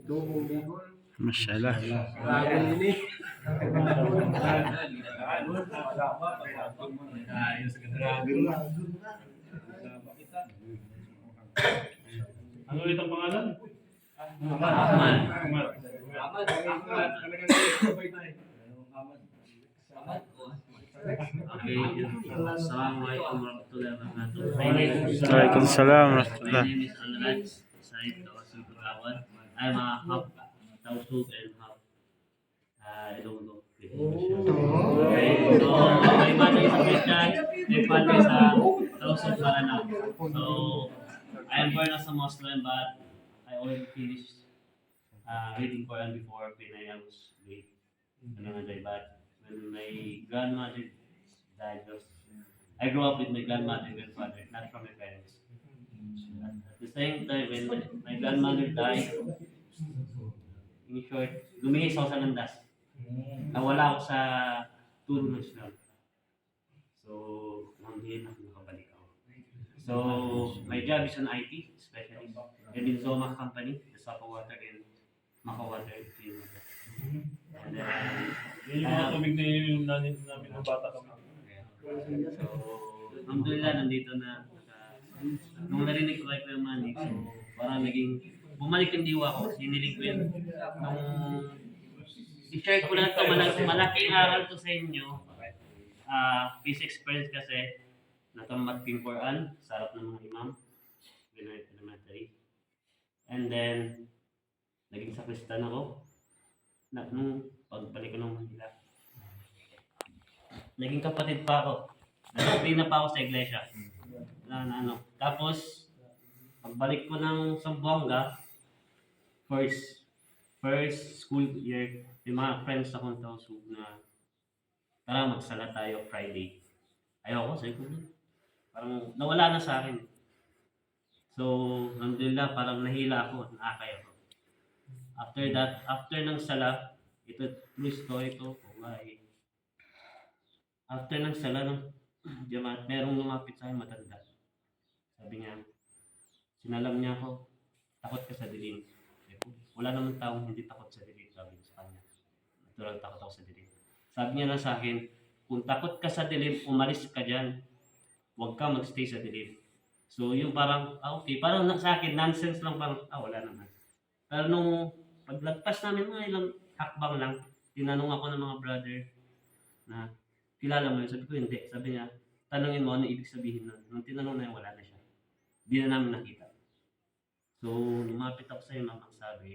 Doong Bicol. Masyaallah. Laging ini. Ano ulit ang pangalan? Ahmad. Ahmad. Okay, Assalamualaikum warahmatullahi wabarakatuh. Waalaikumsalam My warahmatullahi. name is Al-Raj Said Tawasul Pagawad. I'm a half Tausug and half Ilonggo. Okay, so my mother is a Christian, my father is a Tausug Maranao. So I am born as a Muslim, but I already finished reading Quran before when I was grade. But when my grandmother died, I grew up with my grandmother and grandfather, not from my parents. At the same time, when my grandmother died, in short, lumihis ako sa landas. Nawala ako sa turo ng Islam. So, manghihin ako nakabalik ako. So, my job is an IT specialist. I'm in Zoma company, the Sapa Water and Maka Water. And then, Yun yung mga tubig na yun namin ng bata kami. so, alhamdulillah, nandito na. Nung narinig ko kay Kuya Manny, so parang naging bumalik yung diwa ko. Hinilig ko yun. Nung i-share ko lang ito, malaking aral to sa inyo. Peace experience kasi natamat ko yung Quran, sarap ng mga imam. Binayat elementary. And then, naging sakristan ako. Nung pagbalik ko ng Manila. Naging kapatid pa ako. Nag-pray na pa ako sa iglesia. na ano. Tapos, pagbalik ko ng Zamboanga, first school year, may mga friends akong tausug na tara magsala tayo Friday. Ayoko, sabi ko, parang nawala na sa akin. So, alhamdulillah, parang nahila ako, nakakaya ako. After that, after ng sala, ito, true story ito, ay after ng sala ng jamaat, merong lumapit sa akin matanda. Sabi niya, sinalam niya ako, takot ka sa dilim. Sabi ko, wala namang taong hindi takot sa dilim, sabi niya sa kanya. Natural takot ako sa dilim. Sabi niya na sa akin, kung takot ka sa dilim, umalis ka dyan. Huwag ka magstay sa dilim. So, yung parang, okay, parang sa akin, nonsense lang, parang, wala naman. Pero nung paglagpas namin, mga ilang hakbang lang, tinanong ako ng mga brother na, kilala mo yun? Sabi ko, hindi. Sabi niya, tanungin mo ano ibig sabihin nun. Nung tinanong na yun, wala na siya. Hindi na namin nakita. So, lumapit ako sa iyo, ma'am, ang sabi,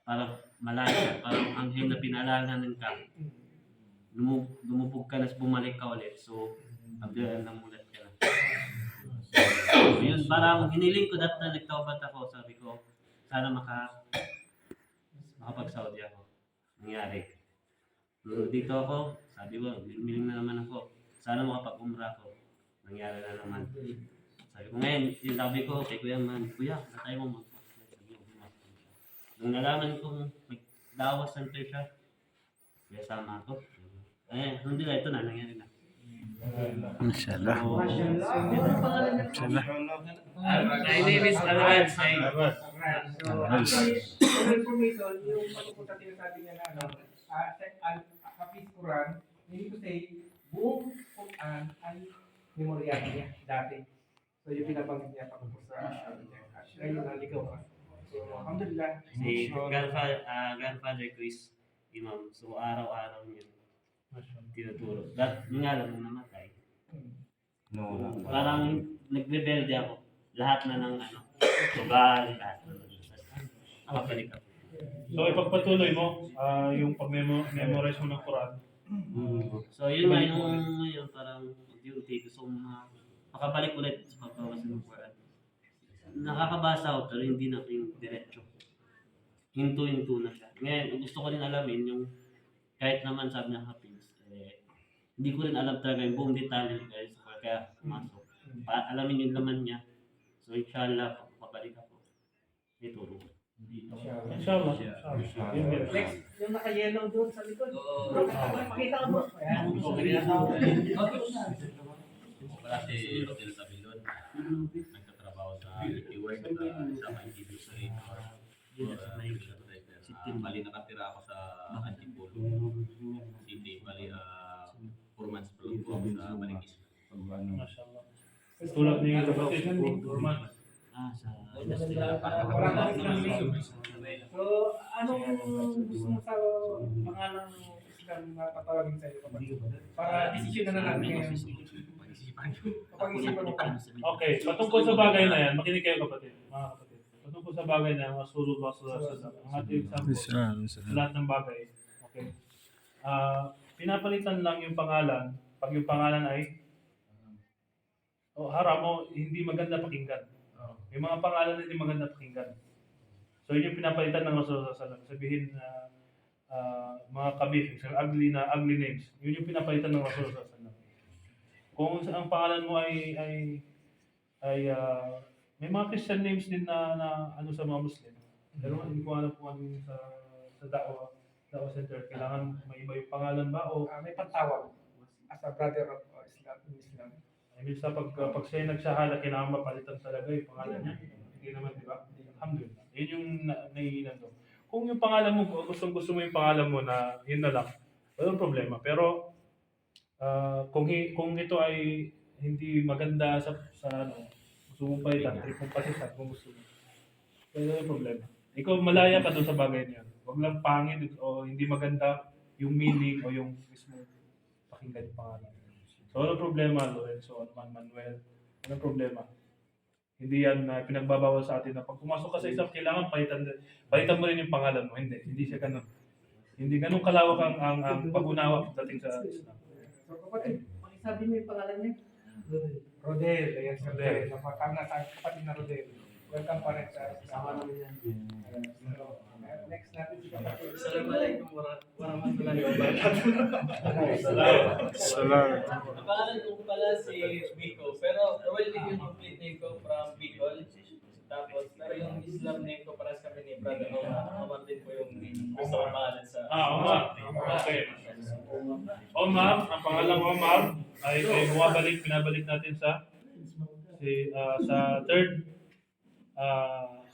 parang malaya, parang anghel na pinalalanan ka. Lumubog ka na, bumalik ka ulit. So, abdala ng mulat ka na. So, yun, parang hiniling ko na nagtaubat ako. Sabi ko, sana makapag-Saudi ako. Nangyari. Dito ako, sabi ko, miling na naman ako. Sana makapag-umrah ako. Nangyari na naman. Sabi ko ngayon, yung sabi ko, kay Kuya Man, Kuya, na tayo mo mag-passport. Sabi ko, pumasok siya. Nung nalaman kong mag-dawa center siya, kaya sama ako. Hindi na, ito na, nangyari na. Mashallah. Mashallah. My name is Alrad Said. For information, yung patupunta sinasabi niya na Hafiz Quran, hindi ko say, buong Quran ay memorya niya dati. So yung pinabanggit niya pagkakos sa ngayon naligaw ka. So alhamdulillah. Si grandfather ko is imam. So araw-araw niya tinuturo. Yung nga lang nung namatay. Parang nagrebelde ako. Lahat na ng tugal, lahat na ng mabalik ako. So ipagpatuloy mo yung pag-memorize mo ng Quran. So yun nga yung parang duty. Gusto kong makabalik ulit sa pagbabasa ng Quran. Nakakabasa ako pero hindi na yung diretso. Hinto-hinto na siya. Ngayon, gusto ko rin alamin yung kahit naman sabi ng Hafiz, hindi ko rin alam talaga yung buong detalye guys. Kaya pumasok. Alamin yung laman niya. So inshallah, pabalik ako. May turo. Inshallah. Next, yung naka-yellow doon sa likod. Pakita ka mo. Wala si Rodel Sabilon. Nagtatrabaho sa Network at sa ITV sa Bali nakatira ako sa Antipolo City. Bali 4 months pa lang po ako sa Balikis. Mashallah. Tulad ni kapatid, 4 months. Sa So, anong gusto mo sa pangalan ng Islam na patawagin sa iyo? Para desisyon na natin ngayon. Pag-isipan mo pa. Okay, patungkol sa bagay na yan, makinig kayo kapatid, mga kapatid. Patungkol sa bagay na yan, Rasulullah sallallahu alaihi wasallam, ang ating example sa lahat ng bagay. Okay. Pinapalitan lang yung pangalan, pag yung pangalan ay haram o hindi maganda pakinggan. May mga pangalan na hindi maganda pakinggan. So yun yung pinapalitan ng Rasulullah sallallahu alaihi wasallam. Sabihin na mga kabih, ugly names. Yun yung pinapalitan ng Rasulullah sallallahu alaihi wasallam. Kung ang pangalan mo ay may mga Christian names din na ano sa mga Muslim. Pero hindi ko alam kung ano sa da'wa center. Kailangan may iba yung pangalan ba o May pantawag as a brother of Islam. I mean, pag siya nagsahala, kailangan mapalitan talaga yung pangalan niya. Hindi naman, di ba? Alhamdulillah. Yun yung naiinan doon. Kung yung pangalan mo, gusto mo yung pangalan mo na yun na lang, walang problema. Pero kung ito ay hindi maganda sa gusto mong palitan, trip mong pasitan kung gusto mo. Kaya yung problema. Ikaw malaya ka doon sa bagay niya. Huwag lang pangit o hindi maganda yung meaning o yung mismo pakinggan yung pangalan. So, walang problema, Lorenzo, Manuel. Walang problema. Hindi yan pinagbabawal sa atin na pag pumasok ka sa isang kailangan, palitan mo rin yung pangalan mo. Hindi siya ganun. Hindi ganun kalawak ang pag-unawa dating sa Islam. So kapatid, pakisabi mo yung pangalan niya. Rodel, ayan si Rodel. Napakama sa kapatid na Rodel. Welcome pa rin sa Sama naman yan. next natin si kapatid. Assalamualaikum warahmatullahi wabarakatuh. Salamat. Ang pangalan ko pala si Biko, pero well, yung complete name ko from Bicol. Tapos, pero yung Islam name ko para sa kami ni Brother Omar din po yung gusto kong pangalan sa... Omar. Okay. Omar, ang pangalang Omar ay pinabalik natin sa third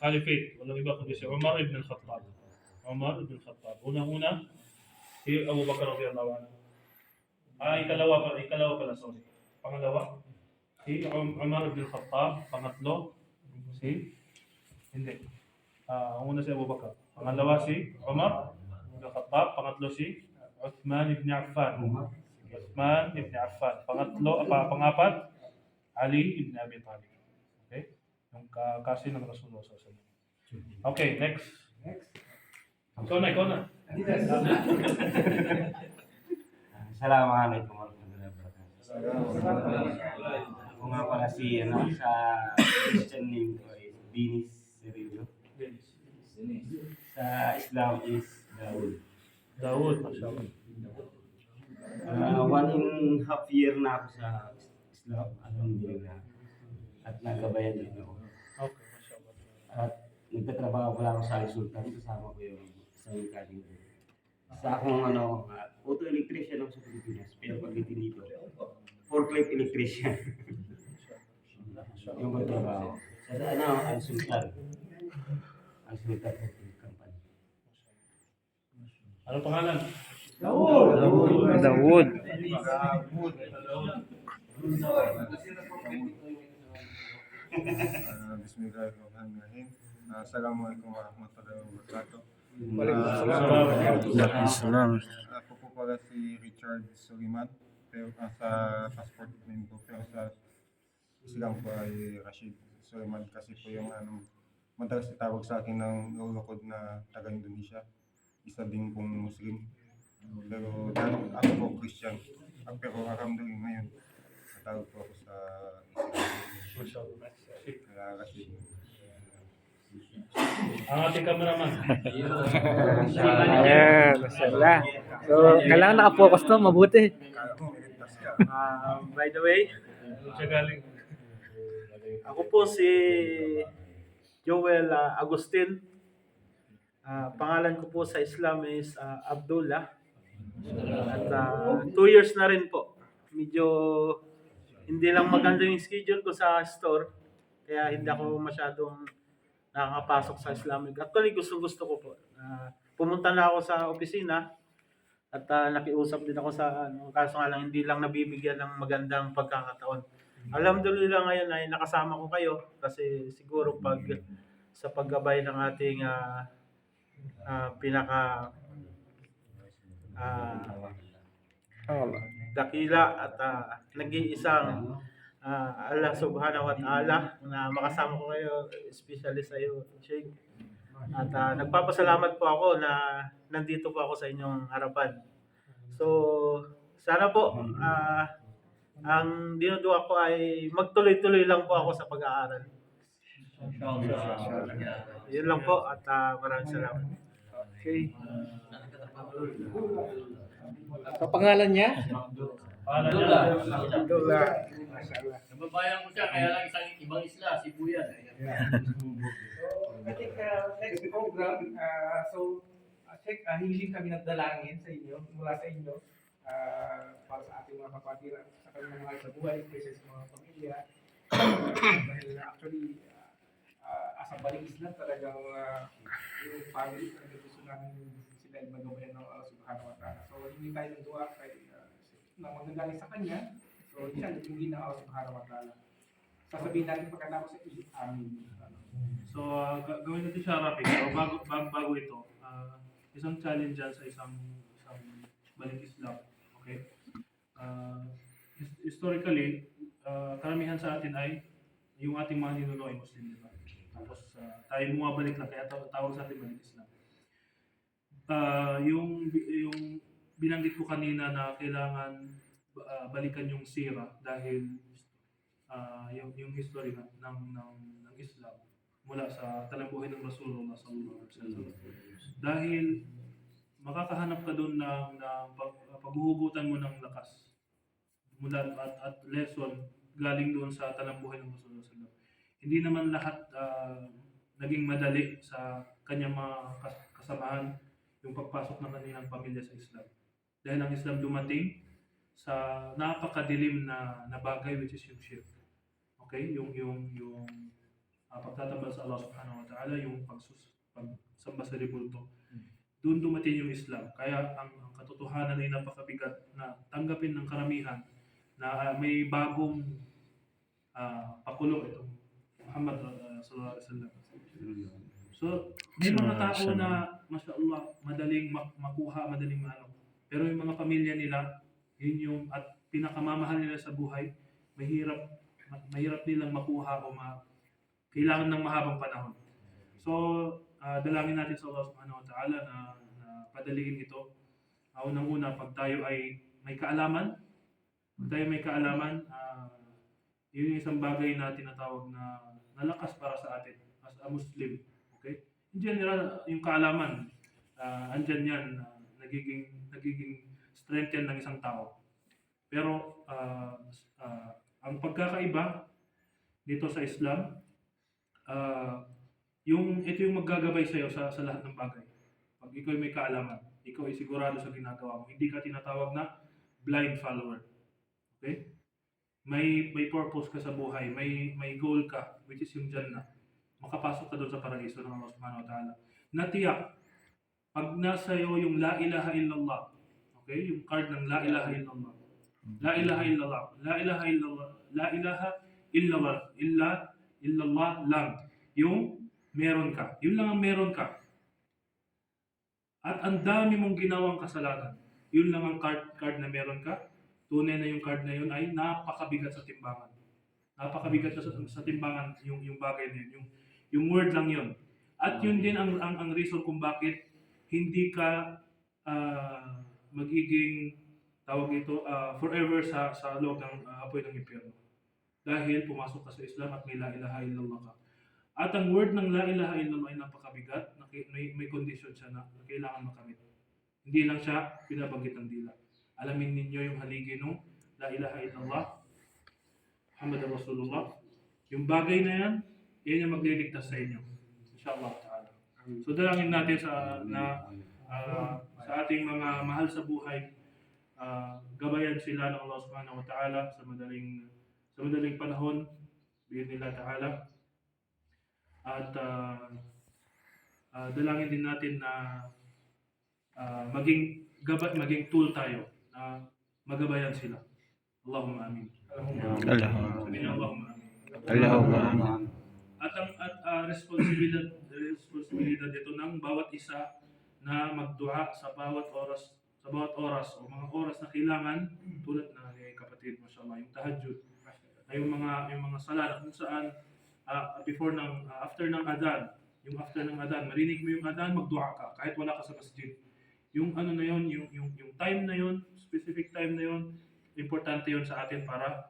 caliphate. Walang iba kundi si Umar ibn al-Khattab. Umar ibn al-Khattab. Unang-una, si Abu Bakar radhiyallahu anhu. Ikalawa pala, sorry. Pangalawa, si Umar ibn al-Khattab. Pangatlo, ang una si Abu Bakar. Pangalawa si Umar ibn al-Khattab. Pangatlo si Uthman ibn Affan. Pangapat, Ali ibn Abi Talib. Okay? Yung kasi ng Rasulullah SAW. Okay, next. Ikaw na. Assalamualaikum warahmatullahi wabarakatuh. Ako nga pala sa Christian name ko ay Dinis Cirillo. Sa Islam is Daud. 1.5 year na ako sa Islam. Alhamdulillah. At nagabayan din ako. Okay, mashallah. At nagtatrabaho pala ako sa Sultan. Kasama ko yung isang kaling. Sa akong auto electrician ako sa Pilipinas. Pero pagdating dito, forklift electrician. Yung pagtrabaho. Sa ang Sultan. Ang Sultan Forklift Company. Ano pangalan? Dawood. Bismillahirrahmanirrahim. Assalamualaikum warahmatullahi wabarakatuh. Salamat. Ako po pala si Richard Suliman, pero sa passport name ko, pero sa Islam ko ay Rashid Suliman kasi po yung madalas itawag sa akin ng lulukod na taga Indonesia. Isa din pong Muslim. Pero ako po Christian. Pero alhamdulillah ngayon, natawag po ako sa Islam. Kaya Rashid. Ang ating cameraman. Ayan, mashallah. So, kailangan nakapokus to, mabuti. By the way, Siya galing. ako po si Joel Agustin. Pangalan ko po sa Islam is Abdullah. At 2 years na rin po. Medyo hindi lang maganda yung schedule ko sa store. Kaya hindi ako masyadong nakakapasok sa Islamic. Actually, gusto ko po. Pumunta na ako sa opisina at nakiusap din ako sa kaso nga lang hindi lang nabibigyan ng magandang pagkakataon. Alhamdulillah ngayon ay nakasama ko kayo kasi siguro sa paggabay ng ating pinaka dakila at nag-iisang Allah subhanahu wa ta'ala na makasama ko kayo, especially sa iyo, Sheikh. At nagpapasalamat po ako na nandito po ako sa inyong harapan. So, sana po ang dinuduwa ko ay magtuloy-tuloy lang po ako sa pag-aaral. Yun lang po at maraming salamat. Okay. So, pangalan niya? Abdullah. Mashallah. Nababayan ko siya, kaya lang ibang isla, Sibuyan. I think next program, check, hiling kami ng dalangin sa inyo, mula sa inyo, para sa ating mga kapatid, sa kanilang mga sa buhay, kasi sa mga pamilya. Dahil actually, as a balik Islam, talagang yung family, talagang gusto namin sila magabayan ng Allah subhanahu wa ta'ala. So, hindi tayo ng dua na magagaling sa Kanya. So, siya naging ng Allah subhanahu wa ta'ala. Sasabihin natin pagkatapos sa amin. So, gawin natin siya rapid. So, bago ito, isang challenge dyan sa isang balik Islam. Okay? Historically, karamihan sa atin ay yung ating mga ninuno ay Muslim, diba? Tapos, tayo bumabalik lang, kaya tawag sa atin balik Islam. Yung binanggit ko kanina na kailangan balikan yung sira dahil yung history ng Islam mula sa talambuhin ng Rasulullah sallallahu alaihi wasallam. Dahil makakahanap ka doon ng paghuhugutan mo ng lakas mula at lesson galing doon sa talambuhin ng Rasulullah sallallahu alaihi wasallam. Hindi naman lahat naging madali sa kanyang mga kasamahan yung pagpasok ng kanilang pamilya sa Islam. Dahil ang Islam dumating sa napakadilim na bagay, which is yung shirk. Okay? Yung pagtatambal sa Allah subhanahu wa ta'ala, yung pagsamba sa ribulto. Doon dumating yung Islam. Kaya ang katotohanan ay napakabigat na tanggapin ng karamihan na may bagong pakulo itong Muhammad sallallahu alaihi wasallam. So, may mga tao na, masya Allah, madaling makuha, madaling maano. Pero yung mga pamilya nila, yun yung, at pinakamamahal nila sa buhay, mahirap nilang makuha o kailangan ng mahabang panahon. So, dalangin natin sa Allah subhanahu wa ta'ala na padaliin ito. Unang-una, pag tayo ay may kaalaman, yun yung isang bagay na tinatawag na lakas para sa atin as a Muslim. Okay? In general, yung kaalaman, andyan yan, nagiging strength yan ng isang tao. Pero ang pagkakaiba dito sa Islam, ito yung maggagabay sa iyo sa lahat ng bagay. Pag ikaw ay may kaalaman, ikaw ay sigurado sa ginagawa mo. Hindi ka tinatawag na blind follower. Okay? May purpose ka sa buhay, may goal ka, which is yung Jannah. Makapasok ka doon sa paraiso ng Allah subhanahu wa ta'ala. Natiyak, pag nasa iyo yung la ilaha illallah, okay? Yung card ng la ilaha illallah. La ilaha illallah. La ilaha illallah. La ilaha illallah. Illallah lang. Yung meron ka. Yun lang ang meron ka. At ang dami mong ginawang kasalanan. Yun lang ang card na meron ka. Tunay na yung card na yun ay napakabigat sa timbangan. Napakabigat sa timbangan yung bagay na yun. Yung word lang yun. At yun din ang reason kung bakit hindi ka magiging tawag ito forever sa loob ng apoy ng impyerno. Dahil pumasok ka sa Islam at may la ilaha illallah ka. At ang word ng la ilaha illallah ay napakabigat, may condition siya na kailangan makamit. Hindi lang siya pinabanggit ng dila. Alamin ninyo yung haligi ng la ilaha illallah, Muhammad Rasulullah. Yung bagay na yan yung magliligtas sa inyo. Inshallah ta'ala. So dalangin natin sa ating mga mahal sa buhay, gabayan sila ng Allah subhanahu wa ta'ala sa madaling panahon, bi'idhnillah ta'ala. At dalangin din natin na maging tool tayo na magabayan sila. Allahumma amin. Allahumma amin. At ang responsibilidad ito ng bawat isa na magdua sa bawat oras o mga oras na kailangan, tulad na ni kapatid, mashallah, yung tahajjud, ay yung mga salat kung saan after ng adhan, marinig mo yung adhan, magdua ka kahit wala ka sa masjid. Yung ano na yun, yung time na yun, specific time na yun, importante yun sa atin para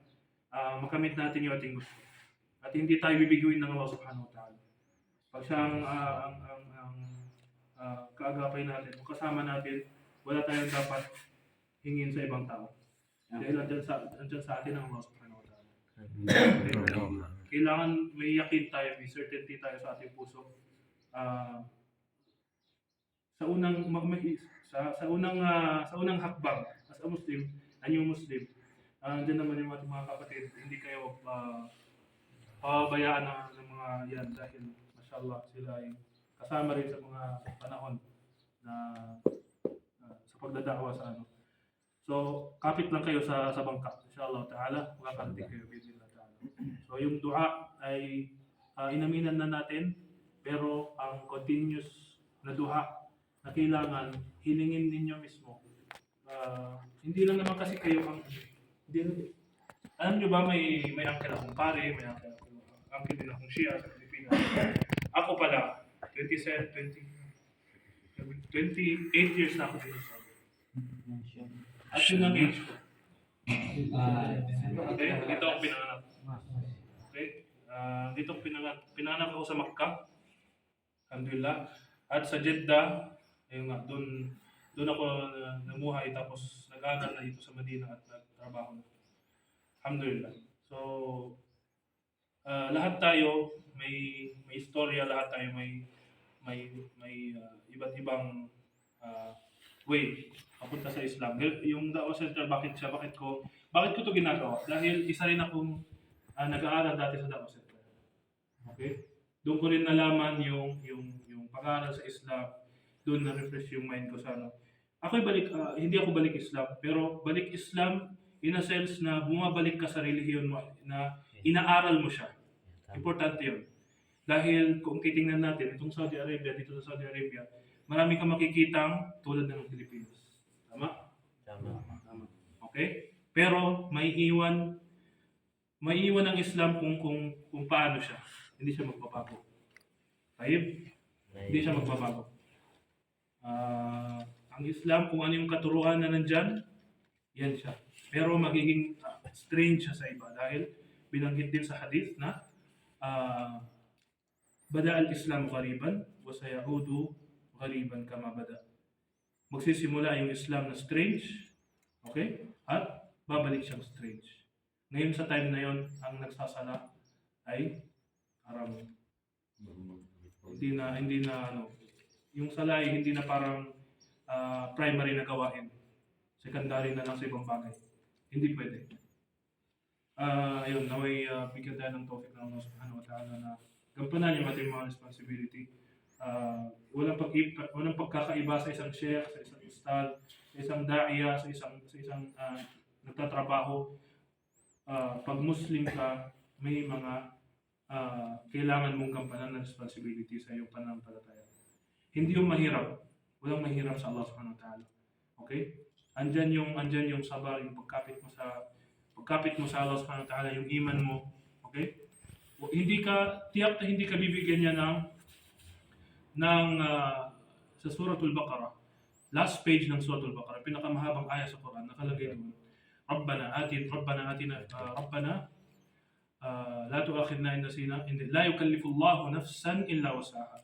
makamit natin yung ating gusto. At hindi tayo bibiguin ng Allah subhanahu wa ta'ala. Pag siya ang kaagapay natin, kung kasama natin, wala tayong dapat hingin sa ibang tao. Dahil andyan sa atin ang Allah subhanahu wa ta'ala. Kailangan may yakin tayo, may certainty tayo sa ating puso. Sa unang hakbang as a Muslim, anyong Muslim, andyan naman yung ating mga kapatid, hindi kayo pabayaan ng mga yan dahil mashallah sila ay kasama rin sa mga panahon na sa pagdadakwa sa ano. So, kapit lang kayo sa bangka. Inshallah ta'ala, makakarating kayo bi'idhnillah ta'ala. So, yung dua ay inaminan na natin, pero ang continuous na dua na kailangan hilingin ninyo mismo. Hindi lang naman kasi kayo alam nyo ba may uncle akong pare, may uncle din akong Shia sa Pilipinas. Ako pala, 28 years na ako dito sa at yun ang age ko. Okay? Dito ako pinanganak. Dito pinanganak ako sa Makkah. Alhamdulillah. At sa Jeddah, ayun nga, doon ako namuhay tapos nag-aral na dito sa Medina at nagtrabaho na. Alhamdulillah. So, lahat tayo may istorya, lahat tayo may iba't ibang way papunta sa Islam. Yung Dawah Center, bakit ko to ginagawa? Dahil isa rin akong nag-aaral dati sa Dawah Center. Okay? Doon ko rin nalaman yung pag-aaral sa Islam. Doon na-refresh yung mind ko sa ano. Hindi ako balik Islam, pero balik Islam in a sense na bumabalik ka sa relihiyon mo, na inaaral mo siya. Importante yun. Dahil kung titingnan natin, itong Saudi Arabia, dito sa Saudi Arabia, marami kang makikitang tulad ng Pilipinas. Tama? Tama. Okay? Pero may iwan ang Islam kung paano siya. Hindi siya magbabago. Taib? Hindi siya magbabago. Ang Islam, kung ano yung katuruan na nandyan, yan siya. Pero magiging strange siya sa iba dahil binanggit din sa hadith na bada al-Islam ghariban wa sayaudu ghariban kama bada. Magsisimula yung Islam na strange, okay? At babalik siyang strange. Ngayon sa time na yon, ang nagsasala ay haram. Hindi na ano, yung sala ay hindi na parang primary na gawain. Secondary na lang sa ibang bagay. Hindi pwede. Ayun, naway bigyan tayo ng tawfik ng Allah subhanahu wa ta'ala na gampanan yung ating mga responsibility. Walang pagkakaiba sa isang sheikh, sa isang ustad, sa isang da'iya, sa isang nagtatrabaho. Pag Muslim ka, may mga kailangan mong gampanan ng responsibility sa iyong pananampalataya. Hindi yung mahirap. Walang mahirap sa Allah subhanahu wa ta'ala. Okay? Andyan yung sabar, yung pagkapit mo sa Allah subhanahu wa ta'ala, yung iman mo. Okay? Hindi ka bibigyan niya sa Suratul Baqarah. Last page ng Suratul Baqarah, pinakamahabang aya sa Quran, nakalagay doon. Rabbana atina la tu'akhidna in nasina, la yukallifu Allahu nafsan illa wusaha.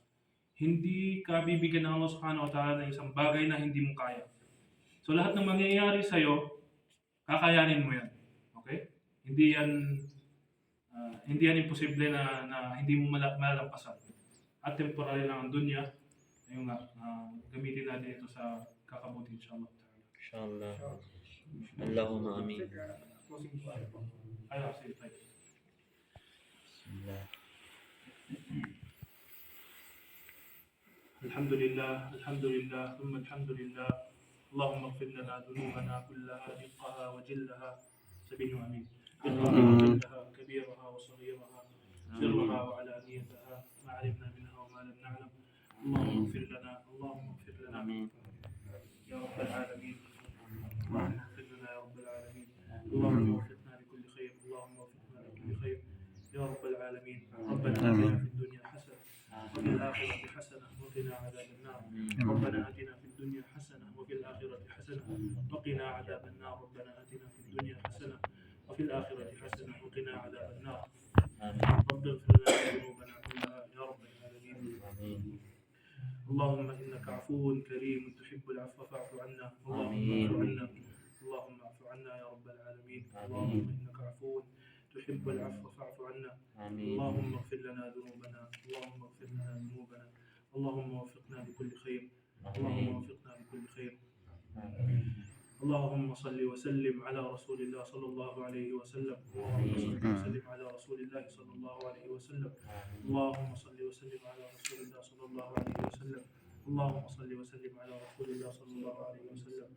Hindi ka bibigyan ng Allah subhanahu wa ta'ala ng isang bagay na hindi mo kaya. So lahat ng mangyayari sa'yo, kakayanin mo yan. Okay? Hindi yan imposible na hindi mo malalampasan. At temporary lang ang dunya, ayun nga, gamitin natin ito sa kakabuti inshallah. Inshallah. Allahumma amin. Ayun, sige tayo. الحمد لله ثم الحمد لله اللهم اغفر لنا ذنوبنا كلها دقها وجلها سبيل امين دقها كبيرها وصغيرها سرها وعلانيتها ما علمنا منها وما لم نعلم اللهم اغفر لنا يا رب العالمين اللهم اغفر لنا يا رب العالمين اللهم وفقنا لكل خير يا رب العالمين ربنا آتنا في الدنيا حسنة وفي الآخرة حسنة وقنا عذاب النار ربنا آتنا في الدنيا حسنة وفي الآخرة حسنة وقنا عذاب النار ربنا آتنا في الدنيا حسنة وفي الآخرة حسنة وقنا عذاب النار رب اغفر لنا ذنوبنا كلها يا رب العالمين اللهم إنك عفو كريم تحب العفو فاعف عنا اللهم اعف عنا يا رب العالمين اللهم إنك عفو تحب العفو فاعف عنا اللهم اغفر لنا ذنوبنا اللهم وفقنا لكل خير اللهم صل وسلم على رسول الله صلى الله عليه وسلم اللهم صل وسلم على رسول الله صلى الله عليه وسلم اللهم صل وسلم على رسول الله صلى الله عليه وسلم اللهم صل وسلم على رسول الله صلى الله عليه وسلم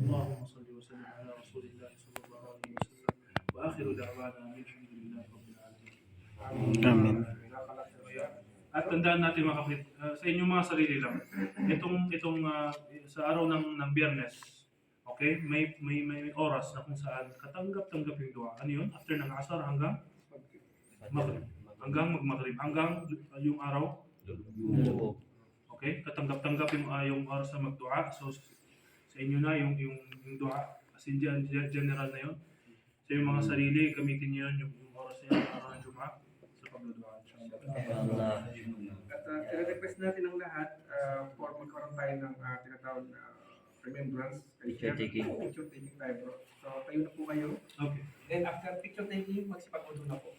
اللهم صل وسلم على رسول الله صلى الله عليه وسلم وآخر دعوانا الحمد لله رب العالمين. Amen. At tandaan natin mga kapatid, sa inyong mga sarili lang, itong sa araw ng Biyernes, okay, may oras na kung saan katanggap-tanggap yung dua. Ano yun? After ng asar hanggang maghrib. Hanggang magmaghrib. Hanggang yung araw. Okay? Katanggap-tanggap yung oras na magdua. So, sa inyo na yung dua. As in general na yun. Sa yung mga sarili, gamitin nyo yun yung oras na yun, araw ng Jum'ah, sa At i-request natin ang lahat for magkaroon tayo ng tinatawag na remembrance. Picture taking. Picture taking tayo bro. So tayo na po kayo. Okay. Then after picture taking, magsipag-udo na po.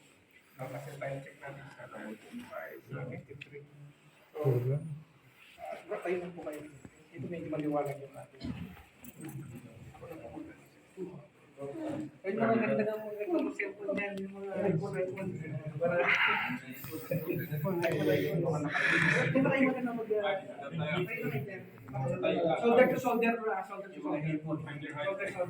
Kasi time check natin sa 5:53. So, bro, tayo na po kayo. Ito medyo maliwanag yung natin. Ay, mga ganda nga mo cellphone yan, yung mga iPhone. Shoulder to shoulder, shoulder to shoulder.